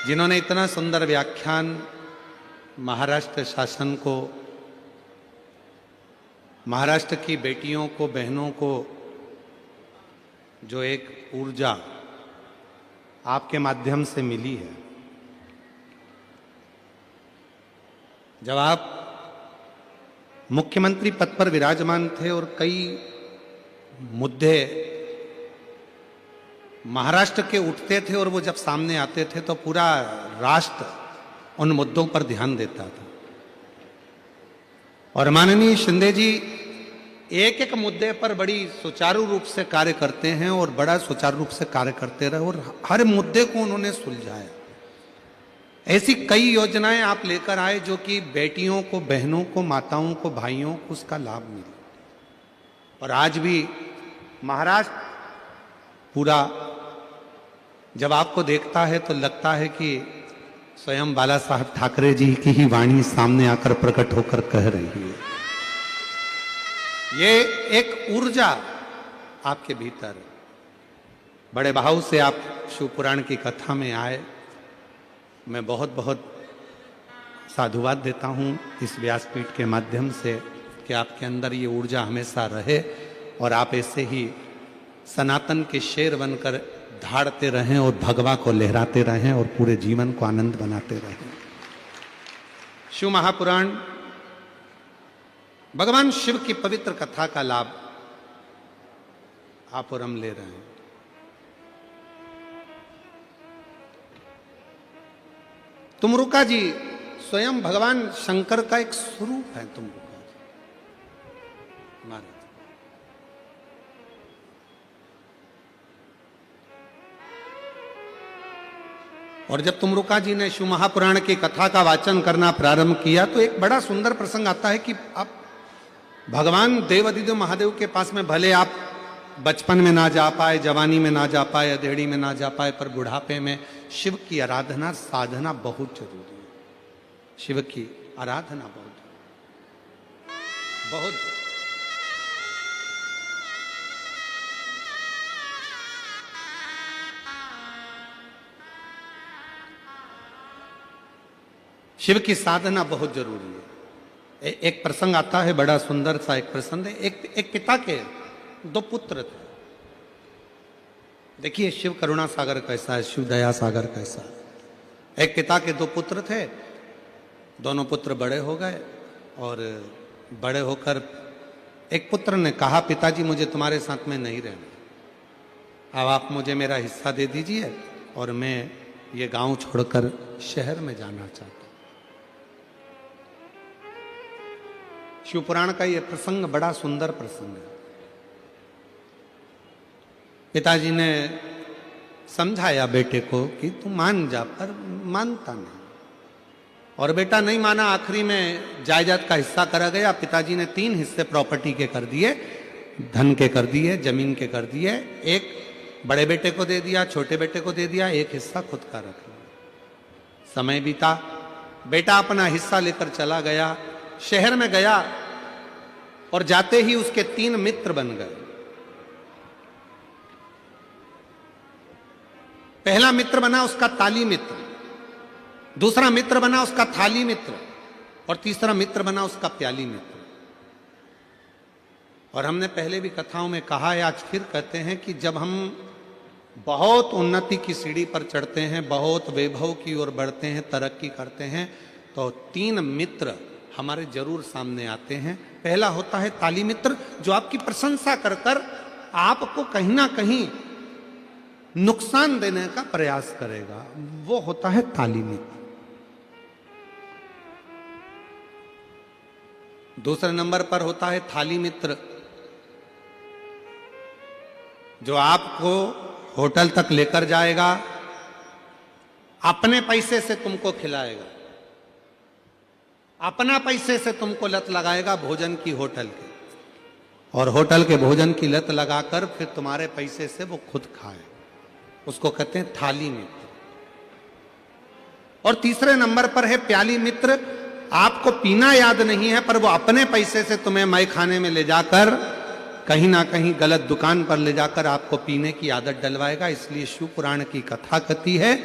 A: जिन्होंने इतना सुंदर व्याख्यान महाराष्ट्र शासन को, महाराष्ट्र की बेटियों को, बहनों को जो एक ऊर्जा आपके माध्यम से मिली है। जब आप मुख्यमंत्री पद पर विराजमान थे और कई मुद्दे महाराष्ट्र के उठते थे और वो जब सामने आते थे तो पूरा राष्ट्र उन मुद्दों पर ध्यान देता था। और माननीय शिंदे जी एक एक मुद्दे पर बड़ी सुचारू रूप से कार्य करते हैं और बड़ा सुचारू रूप से कार्य करते रहे और हर मुद्दे को उन्होंने सुलझाया। ऐसी कई योजनाएं आप लेकर आए जो कि बेटियों को, बहनों को, माताओं को, भाइयों को उसका लाभ मिला। और आज भी महाराष्ट्र पूरा जब आपको देखता है तो लगता है कि स्वयं बाला साहब ठाकरे जी की ही वाणी सामने आकर प्रकट होकर कह रही है। ये एक ऊर्जा आपके भीतर, बड़े भाव से आप शिव पुराण की कथा में आए। मैं बहुत बहुत साधुवाद देता हूँ इस व्यासपीठ के माध्यम से कि आपके अंदर ये ऊर्जा हमेशा रहे और आप ऐसे ही सनातन के शेर बनकर धाड़ते रहें और भगवा को लहराते रहें और पूरे जीवन को आनंद बनाते रहें। शिव महापुराण भगवान शिव की पवित्र कथा का लाभ आप और हम ले रहे हैं। तुमरुका जी स्वयं भगवान शंकर का एक स्वरूप है। तुमरुका जी महाराज, और जब तुमरुका जी ने शिव महापुराण की कथा का वाचन करना प्रारंभ किया तो एक बड़ा सुंदर प्रसंग आता है कि आप भगवान देवादिदेव महादेव के पास में भले आप बचपन में ना जा पाए, जवानी में ना जा पाए, अधेड़ी में ना जा पाए, पर बुढ़ापे में शिव की आराधना साधना बहुत जरूरी है। शिव की आराधना बहुत शिव की साधना बहुत जरूरी है। एक प्रसंग आता है, बड़ा सुंदर सा एक प्रसंग है। एक पिता के दो पुत्र थे। देखिए शिव करुणा सागर कैसा है, शिव दया सागर कैसा है। एक पिता के दो पुत्र थे, दोनों पुत्र बड़े हो गए और बड़े होकर एक पुत्र ने कहा, पिताजी मुझे तुम्हारे साथ में नहीं रहना, अब आप मुझे मेरा हिस्सा दे दीजिए और मैं ये गांव छोड़कर शहर में जाना चाहता हूं। शिव पुराण का ये प्रसंग बड़ा सुंदर प्रसंग है। पिताजी ने समझाया बेटे को कि तू मान जा, पर मानता नहीं और बेटा नहीं माना। आखिरी में जायदाद का हिस्सा करा गया। पिताजी ने 3 हिस्से प्रॉपर्टी के कर दिए, धन के कर दिए, जमीन के कर दिए। एक बड़े बेटे को दे दिया, छोटे बेटे को दे दिया, एक हिस्सा खुद का रख लिया। समय बीता, बेटा अपना हिस्सा लेकर चला गया, शहर में गया और जाते ही उसके 3 मित्र बन गए। पहला मित्र बना उसका ताली मित्र, दूसरा मित्र बना उसका थाली मित्र और तीसरा मित्र बना उसका प्याली मित्र। और हमने पहले भी कथाओं में कहा है, आज फिर कहते हैं कि जब हम बहुत उन्नति की सीढ़ी पर चढ़ते हैं, बहुत वैभव की ओर बढ़ते हैं, तरक्की करते हैं, तो 3 मित्र हमारे जरूर सामने आते हैं। पहला होता है ताली मित्र, जो आपकी प्रशंसा कर कर आपको कहीं ना कहीं नुकसान देने का प्रयास करेगा, वो होता है ताली मित्र। दूसरे नंबर पर होता है थाली मित्र, जो आपको होटल तक लेकर जाएगा, अपने पैसे से तुमको खिलाएगा, अपना पैसे से तुमको लत लगाएगा भोजन की, होटल की, और होटल के भोजन की लत लगाकर फिर तुम्हारे पैसे से वो खुद खाए, उसको कहते हैं थाली मित्र। और तीसरे नंबर पर है प्याली मित्र, आपको पीना याद नहीं है पर वो अपने पैसे से तुम्हें मय खाने में ले जाकर कहीं ना कहीं गलत दुकान पर ले जाकर आपको पीने की आदत डलवाएगा। इसलिए शिव पुराण की कथा कहती है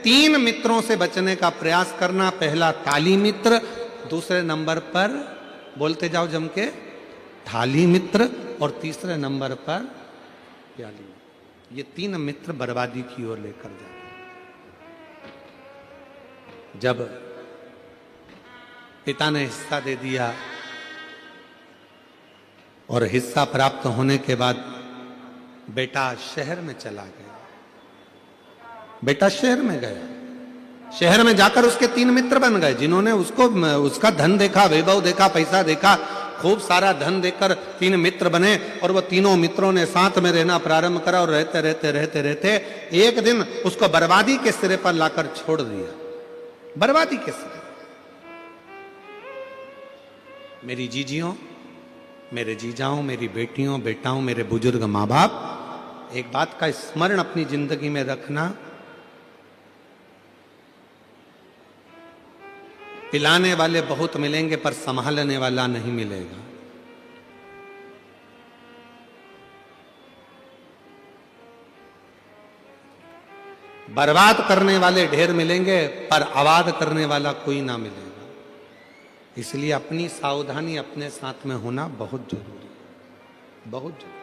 A: 3 मित्रों से बचने का प्रयास करना। पहला ताली मित्र, दूसरे नंबर पर बोलते जाओ जम के थाली मित्र, और तीसरे नंबर पर प्याली मित्र। ये 3 मित्र बर्बादी की ओर लेकर जाते। जब पिता ने हिस्सा दे दिया और हिस्सा प्राप्त होने के बाद बेटा शहर में चला गया। बेटा शहर में गया, शहर में जाकर उसके 3 मित्र बन गए, जिन्होंने उसको उसका धन देखा, वैभव देखा, पैसा देखा, खूब सारा धन देखकर 3 मित्र बने और वो तीनों मित्रों ने साथ में रहना प्रारंभ करा और रहते रहते रहते रहते एक दिन उसको बर्बादी के सिरे पर लाकर छोड़ दिया। बर्बादी के सिरे। मेरी जीजियों, मेरे जीजाओं, मेरी बेटियों, बेटाओं, मेरे बुजुर्ग माँ बाप, एक बात का स्मरण अपनी जिंदगी में रखना, पिलाने वाले बहुत मिलेंगे पर संभालने वाला नहीं मिलेगा। बर्बाद करने वाले ढेर मिलेंगे पर आबाद करने वाला कोई ना मिलेगा। इसलिए अपनी सावधानी अपने साथ में होना बहुत जरूरी है, बहुत जरूरी।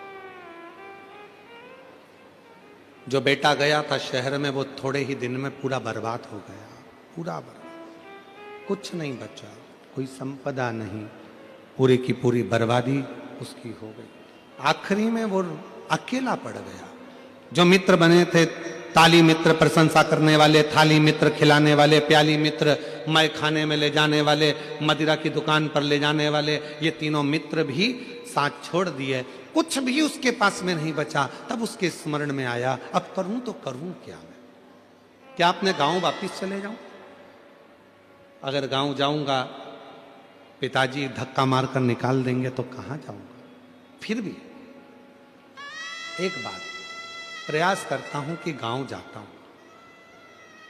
A: जो बेटा गया था शहर में वो थोड़े ही दिन में पूरा बर्बाद हो गया, पूरा बर्बाद, कुछ नहीं बचा, कोई संपदा नहीं, पूरी की पूरी बर्बादी उसकी हो गई। आखिरी में वो अकेला पड़ गया। जो मित्र बने थे, ताली मित्र प्रशंसा करने वाले, थाली मित्र खिलाने वाले, प्याली मित्र मैं खाने में ले जाने वाले, मदिरा की दुकान पर ले जाने वाले, ये तीनों मित्र भी साथ छोड़ दिए। कुछ भी उसके पास में नहीं बचा। तब उसके स्मरण में आया, अब करूं तो करूं क्या मैं? क्या अपने गांव वापिस चले जाऊं? अगर गांव जाऊंगा पिताजी धक्का मारकर निकाल देंगे तो कहां जाऊंगा? फिर भी एक बात प्रयास करता हूं कि गांव जाता हूं।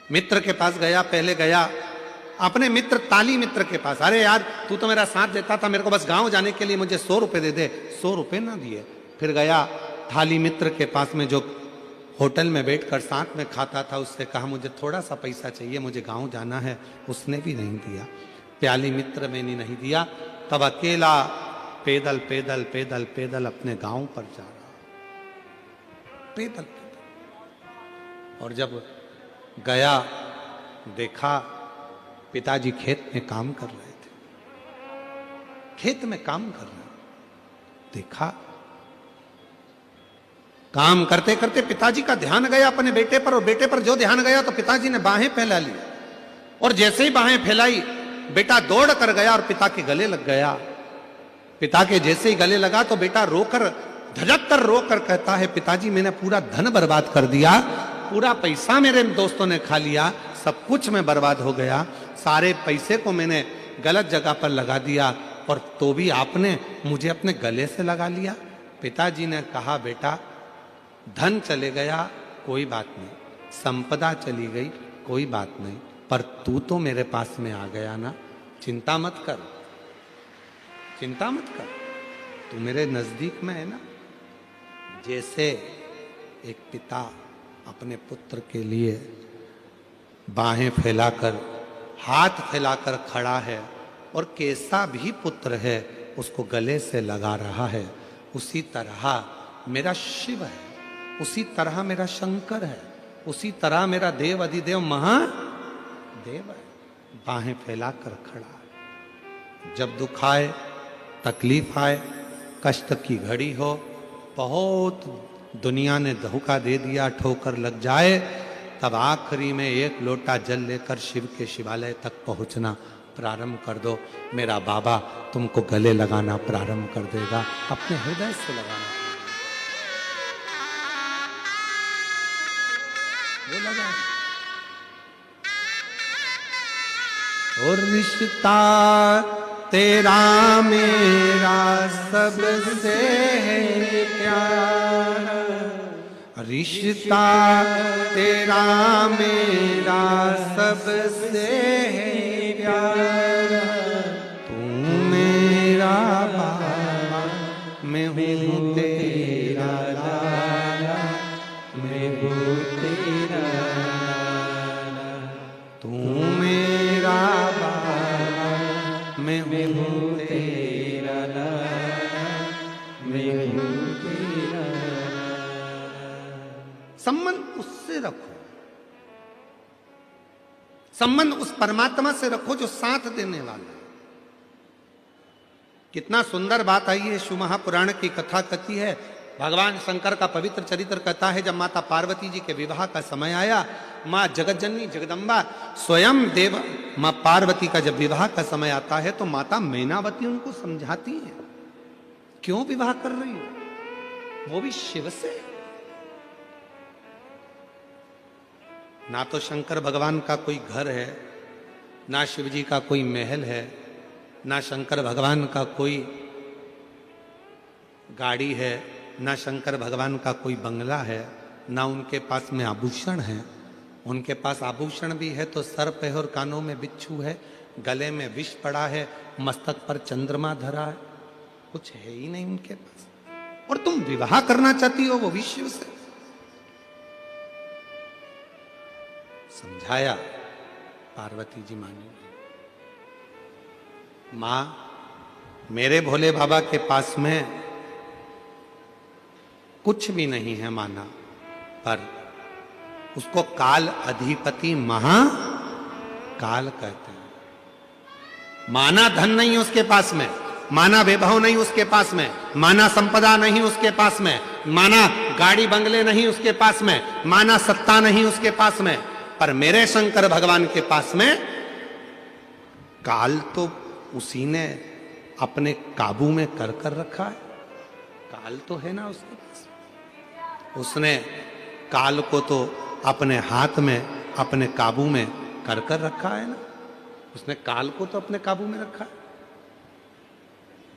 A: मित्र के पास गया, पहले गया अपने मित्र ताली मित्र के पास। अरे यार तू तो मेरा साथ देता था, मेरे को बस गांव जाने के लिए मुझे 100 रुपए दे दे। 100 रुपए ना दिए। फिर गया थाली मित्र के पास में जो होटल में बैठकर साथ में खाता था, उससे कहा मुझे थोड़ा सा पैसा चाहिए, मुझे गांव जाना है। उसने भी नहीं दिया। प्याली मित्र में नहीं दिया। तब अकेला पैदल पैदल पैदल पैदल अपने गांव पर जा रहा, पैदल पैदल। और जब गया देखा पिताजी खेत में काम कर रहे थे, खेत में काम कर रहे। देखा काम करते करते पिताजी का ध्यान गया अपने बेटे पर, और बेटे पर जो ध्यान गया तो पिताजी ने बाहें फैला ली। और जैसे ही बाहें फैलाई बेटा दौड़ कर गया और पिता के गले लग गया। पिता के जैसे ही गले लगा तो बेटा रोकर धड़क कर रोकर कहता है, पिताजी मैंने पूरा धन बर्बाद कर दिया, पूरा पैसा मेरे दोस्तों ने खा लिया, सब कुछ में बर्बाद हो गया, सारे पैसे को मैंने गलत जगह पर लगा दिया और तो भी आपने मुझे अपने गले से लगा लिया। पिताजी ने कहा बेटा धन चले गया कोई बात नहीं, संपदा चली गई कोई बात नहीं, पर तू तो मेरे पास में आ गया ना, चिंता मत कर, चिंता मत कर, तू मेरे नजदीक में है ना। जैसे एक पिता अपने पुत्र के लिए बाहें फैलाकर हाथ फैलाकर खड़ा है और कैसा भी पुत्र है उसको गले से लगा रहा है, उसी तरह मेरा शिव है, उसी तरह मेरा शंकर है, उसी तरह मेरा देव अधिदेव महादेव है, बाहें फैलाकर खड़ा है। जब दुख आए, तकलीफ आए, कष्ट की घड़ी हो, बहुत दुनिया ने धोखा दे दिया, ठोकर लग जाए, तब आखिरी में एक लोटा जल लेकर शिव के शिवालय तक पहुंचना प्रारंभ कर दो। मेरा बाबा तुमको गले लगाना प्रारंभ कर देगा, अपने हृदय से लगाना। वो लगा और रिश्ता तेरा मेरा सबसे है प्यारा, रिश्ता तेरा मेरा सबसे है प्यारा, तू मेरा बाबा मैं हूँ तेरा लाला, मैं हूँ तेरा लाला, तू मेरा बाबा मैं हूँ तेरा लाला, मैं हूँ तेरा। संबंध उससे रखो, संबंध उस परमात्मा से रखो जो साथ देने वाला है। कितना सुंदर बात आई है, शिव महापुराण की कथा कहती है, भगवान शंकर का पवित्र चरित्र कहता है, जब माता पार्वती जी के विवाह का समय आया, माँ जगतजननी जगदम्बा स्वयं देव माँ पार्वती का जब विवाह का समय आता है तो माता मैनावती उनको समझाती है, क्यों विवाह कर रही हो, वो भी शिव से। ना तो शंकर भगवान का कोई घर है, ना शिव जी का कोई महल है, ना शंकर भगवान का कोई गाड़ी है, ना शंकर भगवान का कोई बंगला है, ना उनके पास में आभूषण है। उनके पास आभूषण भी है तो सर पे और कानों में बिच्छू है, गले में विष पड़ा है, मस्तक पर चंद्रमा धरा है, कुछ है ही नहीं उनके पास। और तुम विवाह करना चाहती हो वो भी शिव से। समझाया। पार्वती जी मानी नहीं। मां, मेरे भोले बाबा के पास में कुछ भी नहीं है माना, पर उसको काल अधिपति महाकाल कहते हैं। माना धन नहीं उसके पास में, माना वैभव नहीं उसके पास में, माना संपदा नहीं उसके पास में, माना गाड़ी बंगले नहीं उसके पास में, माना सत्ता नहीं उसके पास में, पर मेरे शंकर भगवान के पास में काल तो उसी ने अपने काबू में कर कर रखा है। काल तो है ना उसके पास, उसने काल को तो अपने हाथ में, अपने काबू में कर कर रखा है ना। उसने काल को तो अपने काबू में रखा है।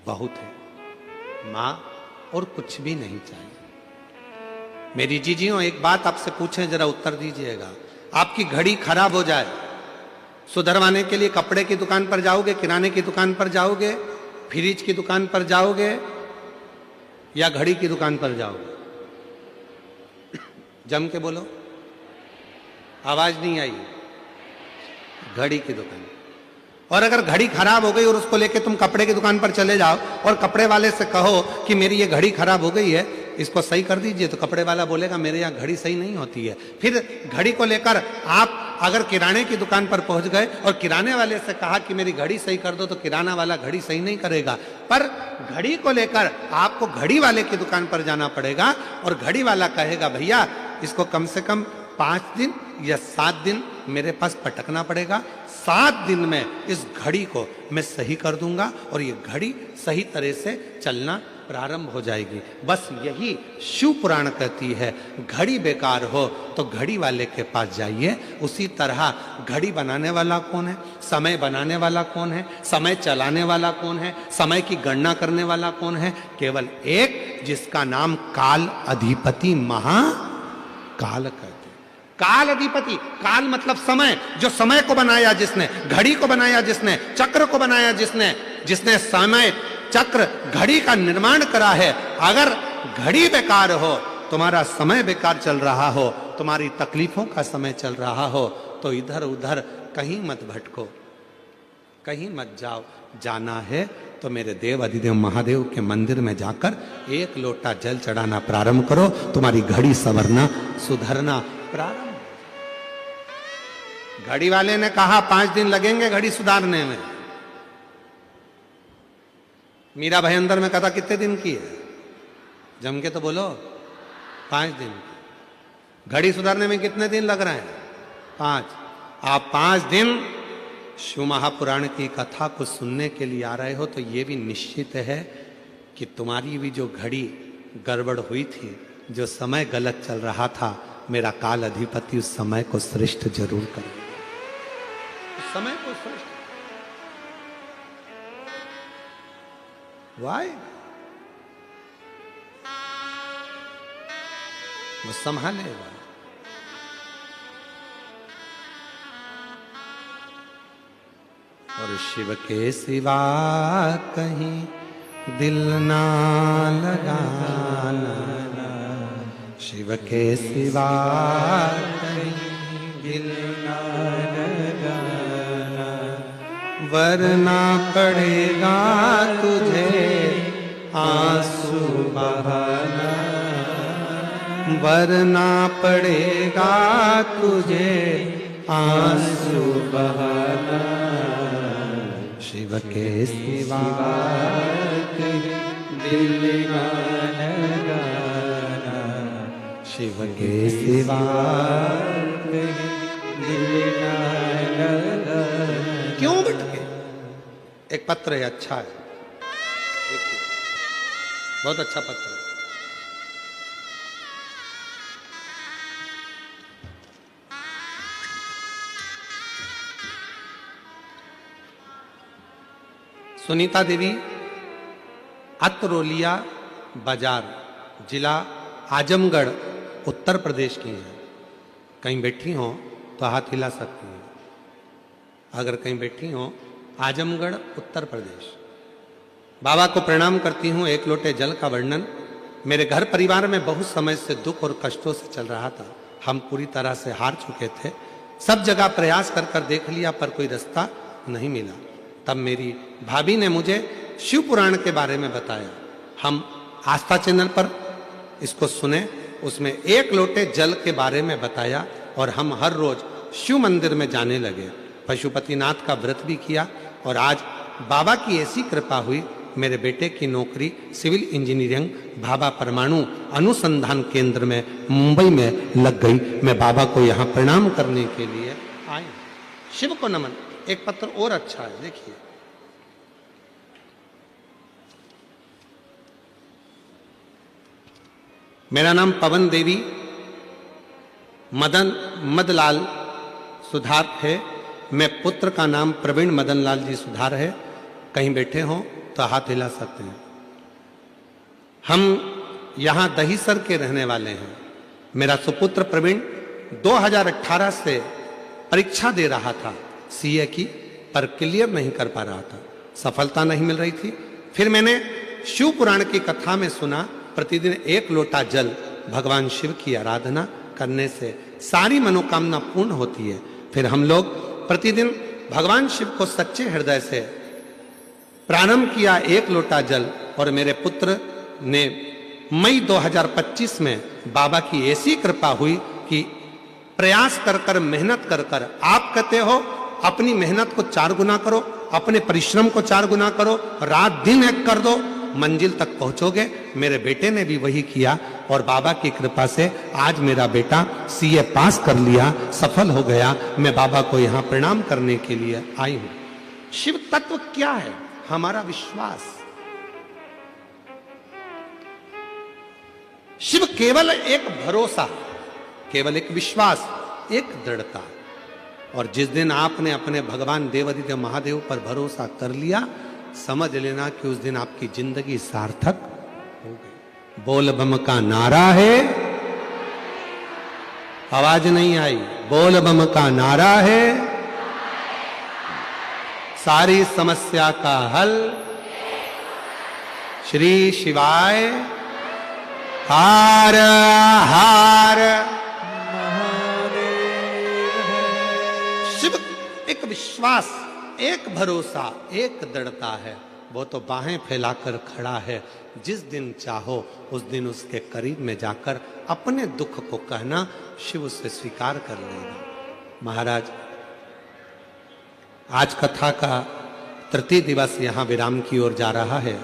A: बहुत है मां, और कुछ भी नहीं चाहिए। मेरी जीजियों, एक बात आपसे पूछें, जरा उत्तर दीजिएगा। आपकी घड़ी खराब हो जाए, सुधरवाने के लिए कपड़े की दुकान पर जाओगे, किराने की दुकान पर जाओगे, फ्रिज की दुकान पर जाओगे, या घड़ी की दुकान पर जाओगे? जम के बोलो, आवाज नहीं आई। घड़ी की दुकान। और अगर घड़ी खराब हो गई और उसको लेके तुम कपड़े की दुकान पर चले जाओ और कपड़े वाले से कहो कि मेरी ये घड़ी खराब हो गई है, इसको सही कर दीजिए, तो कपड़े वाला बोलेगा मेरे यहाँ घड़ी सही नहीं होती है। फिर घड़ी को लेकर आप अगर किराने की दुकान पर पहुंच गए और किराने वाले से कहा कि मेरी घड़ी सही कर दो, तो किराना वाला घड़ी सही नहीं करेगा। पर घड़ी को लेकर आपको घड़ी वाले की दुकान पर जाना पड़ेगा और घड़ी वाला कहेगा भैया इसको कम से कम 5 दिन या 7 दिन मेरे पास पटकना पड़ेगा, 7 दिन में इस घड़ी को मैं सही कर दूंगा और ये घड़ी सही तरह से चलना प्रारंभ हो जाएगी। बस यही शिव पुराण कहती है, घड़ी बेकार हो तो घड़ी वाले के पास जाइए। उसी तरह घड़ी बनाने वाला कौन है, समय बनाने वाला कौन है, समय चलाने वाला कौन है, समय की गणना करने वाला कौन है? केवल एक, जिसका नाम काल अधिपति महाकाल कहते हैं। काल अधिपति, काल मतलब समय, जो समय को बनाया जिसने, घड़ी को बनाया जिसने, चक्र को बनाया जिसने, जिसने समय चक्र घड़ी का निर्माण करा है। अगर घड़ी बेकार हो, तुम्हारा समय बेकार चल रहा हो, तुम्हारी तकलीफों का समय चल रहा हो, तो इधर उधर कहीं मत भटको, कहीं मत जाओ। जाना है तो मेरे देव अधिदेव महादेव के मंदिर में जाकर 1 लोटा जल चढ़ाना प्रारंभ करो, तुम्हारी घड़ी संवरना सुधरना प्रारंभ। घड़ी वाले ने कहा 5 दिन लगेंगे घड़ी सुधारने में। मीरा भाई अंदर में कथा कितने दिन की है? जम के तो बोलो, 5 दिन की। घड़ी सुधारने में कितने दिन लग रहे हैं? 5। आप 5 दिन शिव महापुराण की कथा को सुनने के लिए आ रहे हो, तो ये भी निश्चित है कि तुम्हारी भी जो घड़ी गड़बड़ हुई थी, जो समय गलत चल रहा था, मेरा काल अधिपति उस समय को श्रेष्ठ जरूर करेगा। उस समय को श्रेष्ठ वाई वो संभालेगा। और शिव के सिवा कहीं दिल ना लगाना, शिव के सिवा कहीं दिल ना लगाना, वरना पड़ेगा तुझे आंसू बहाना, वरना पड़ेगा तुझे आंसू बहाना, शिव के सिवा दिल ना लगाना, शिव के सिवा दिल ना लगाना। क्यों भटके? एक पत्र है, अच्छा है, देखिए, बहुत अच्छा पत्र है। सुनीता देवी अतरोलिया बाजार, जिला आजमगढ़, उत्तर प्रदेश की हैं। कहीं बैठी हो तो हाथ हिला सकती हैं। अगर कहीं बैठी हो, आजमगढ़ उत्तर प्रदेश। बाबा को प्रणाम करती हूँ। 1 लोटे जल का वर्णन। मेरे घर परिवार में बहुत समय से दुख और कष्टों से चल रहा था। हम पूरी तरह से हार चुके थे। सब जगह प्रयास कर कर देख लिया पर कोई रास्ता नहीं मिला। तब मेरी भाभी ने मुझे शिव पुराण के बारे में बताया। हम आस्था चैनल पर इसको सुने, उसमें 1 लोटे जल के बारे में बताया और हम हर रोज शिव मंदिर में जाने लगे। पशुपतिनाथ का व्रत भी किया और आज बाबा की ऐसी कृपा हुई, मेरे बेटे की नौकरी सिविल इंजीनियरिंग भाभा परमाणु अनुसंधान केंद्र में मुंबई में लग गई। मैं बाबा को यहाँ प्रणाम करने के लिए आया। शिव को नमन। एक पत्र और अच्छा है, देखिए। मेरा नाम पवन देवी मदलाल सुधार है। मैं पुत्र का नाम प्रवीण मदन लाल जी सुधार है। कहीं बैठे हों तो हाथ हिला सकते हैं। हम यहां दहीसर के रहने वाले हैं। मेरा सुपुत्र प्रवीण 2018 से परीक्षा दे रहा था सीए की, पर क्लियर नहीं कर पा रहा था, सफलता नहीं मिल रही थी। फिर मैंने शिव पुराण की कथा में सुना, प्रतिदिन 1 लोटा जल भगवान शिव की आराधना करने से सारी मनोकामना पूर्ण होती है। फिर हम लोग प्रतिदिन भगवान शिव को सच्चे हृदय से प्रारंभ किया 1 लोटा जल, और मेरे पुत्र ने मई 2025 में बाबा की ऐसी कृपा हुई कि प्रयास कर कर मेहनत कर कर, आप कहते हो अपनी मेहनत को 4 गुना करो, अपने परिश्रम को 4 गुना करो, रात दिन एक कर दो, मंजिल तक पहुंचोगे। मेरे बेटे ने भी वही किया और बाबा की कृपा से आज मेरा बेटा सीए पास कर लिया, सफल हो गया। मैं बाबा को यहां प्रणाम करने के लिए आई हूं। शिव तत्व क्या है? हमारा विश्वास। शिव केवल एक भरोसा, केवल एक विश्वास, एक दृढ़ता। और जिस दिन आपने अपने भगवान देवादिदेव महादेव पर भरोसा कर लिया, समझ लेना कि उस दिन आपकी जिंदगी सार्थक हो गई। बोल बम का नारा है, आवाज नहीं आई। बोल बम का नारा है, सारी समस्या का हल श्री शिवाय हार हार शिव एक विश्वास, एक भरोसा, एक दृढ़ता है। वो तो बाहें फैलाकर खड़ा है। जिस दिन चाहो उस दिन उसके करीब में जाकर अपने दुख को कहना, शिव उसे स्वीकार कर लेगा। महाराज, आज कथा का तृतीय दिवस यहाँ विराम की ओर जा रहा है।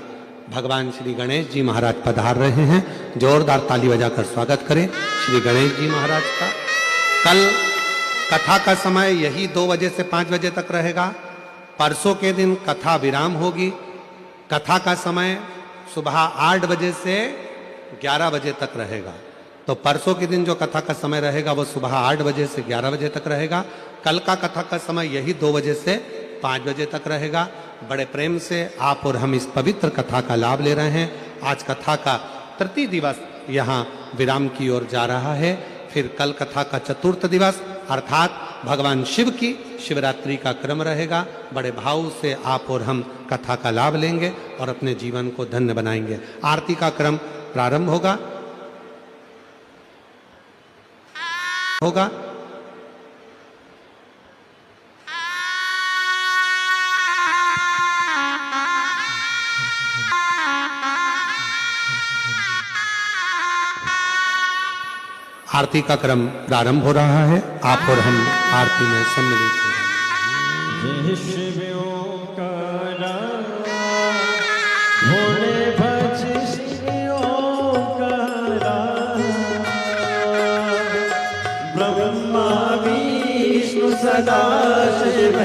A: भगवान श्री गणेश जी महाराज पधार रहे हैं। जोरदार ताली बजाकर स्वागत करें श्री गणेश जी महाराज का। कल कथा का समय यही 2 बजे से 5 बजे तक रहेगा। परसों के दिन कथा विराम होगी। कथा का समय सुबह 8 बजे से 11 बजे तक रहेगा। तो परसों के दिन जो कथा का समय रहेगा वो सुबह 8 बजे से 11 बजे तक रहेगा। कल का कथा का समय यही 2 बजे से 5 बजे तक रहेगा। बड़े प्रेम से आप और हम इस पवित्र कथा का लाभ ले रहे हैं। आज कथा का तृतीय दिवस यहाँ विराम की ओर जा रहा है। फिर कल कथा का चतुर्थ दिवस अर्थात भगवान शिव की शिवरात्रि का क्रम रहेगा। बड़े भाव से आप और हम कथा का लाभ लेंगे और अपने जीवन को धन्य बनाएंगे। आरती का क्रम प्रारंभ होगा। आरती का क्रम प्रारंभ हो रहा है। आप और हम आरती में सम्मिलित हो रहे हैं।
B: शिवों का नाम भोले भज शिवों का नाम, ब्रह्मा विष्णु सदा शिव,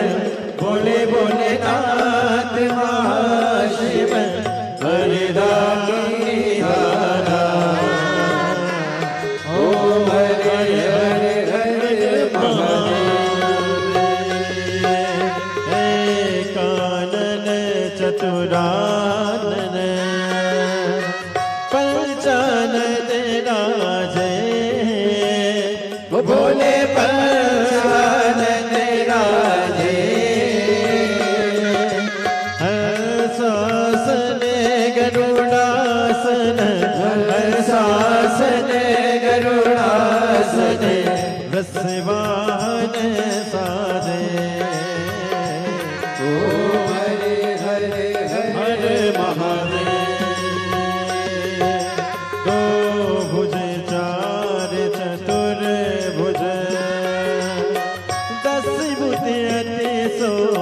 B: भोले भोले नाथ महाशिव, हरिदास चतुरानन पंचानन राजे, भोले पंचानन राजे, हर्षासन गरुड़ासन, हर्षासन गरुड़ासन, वृषवाहन सो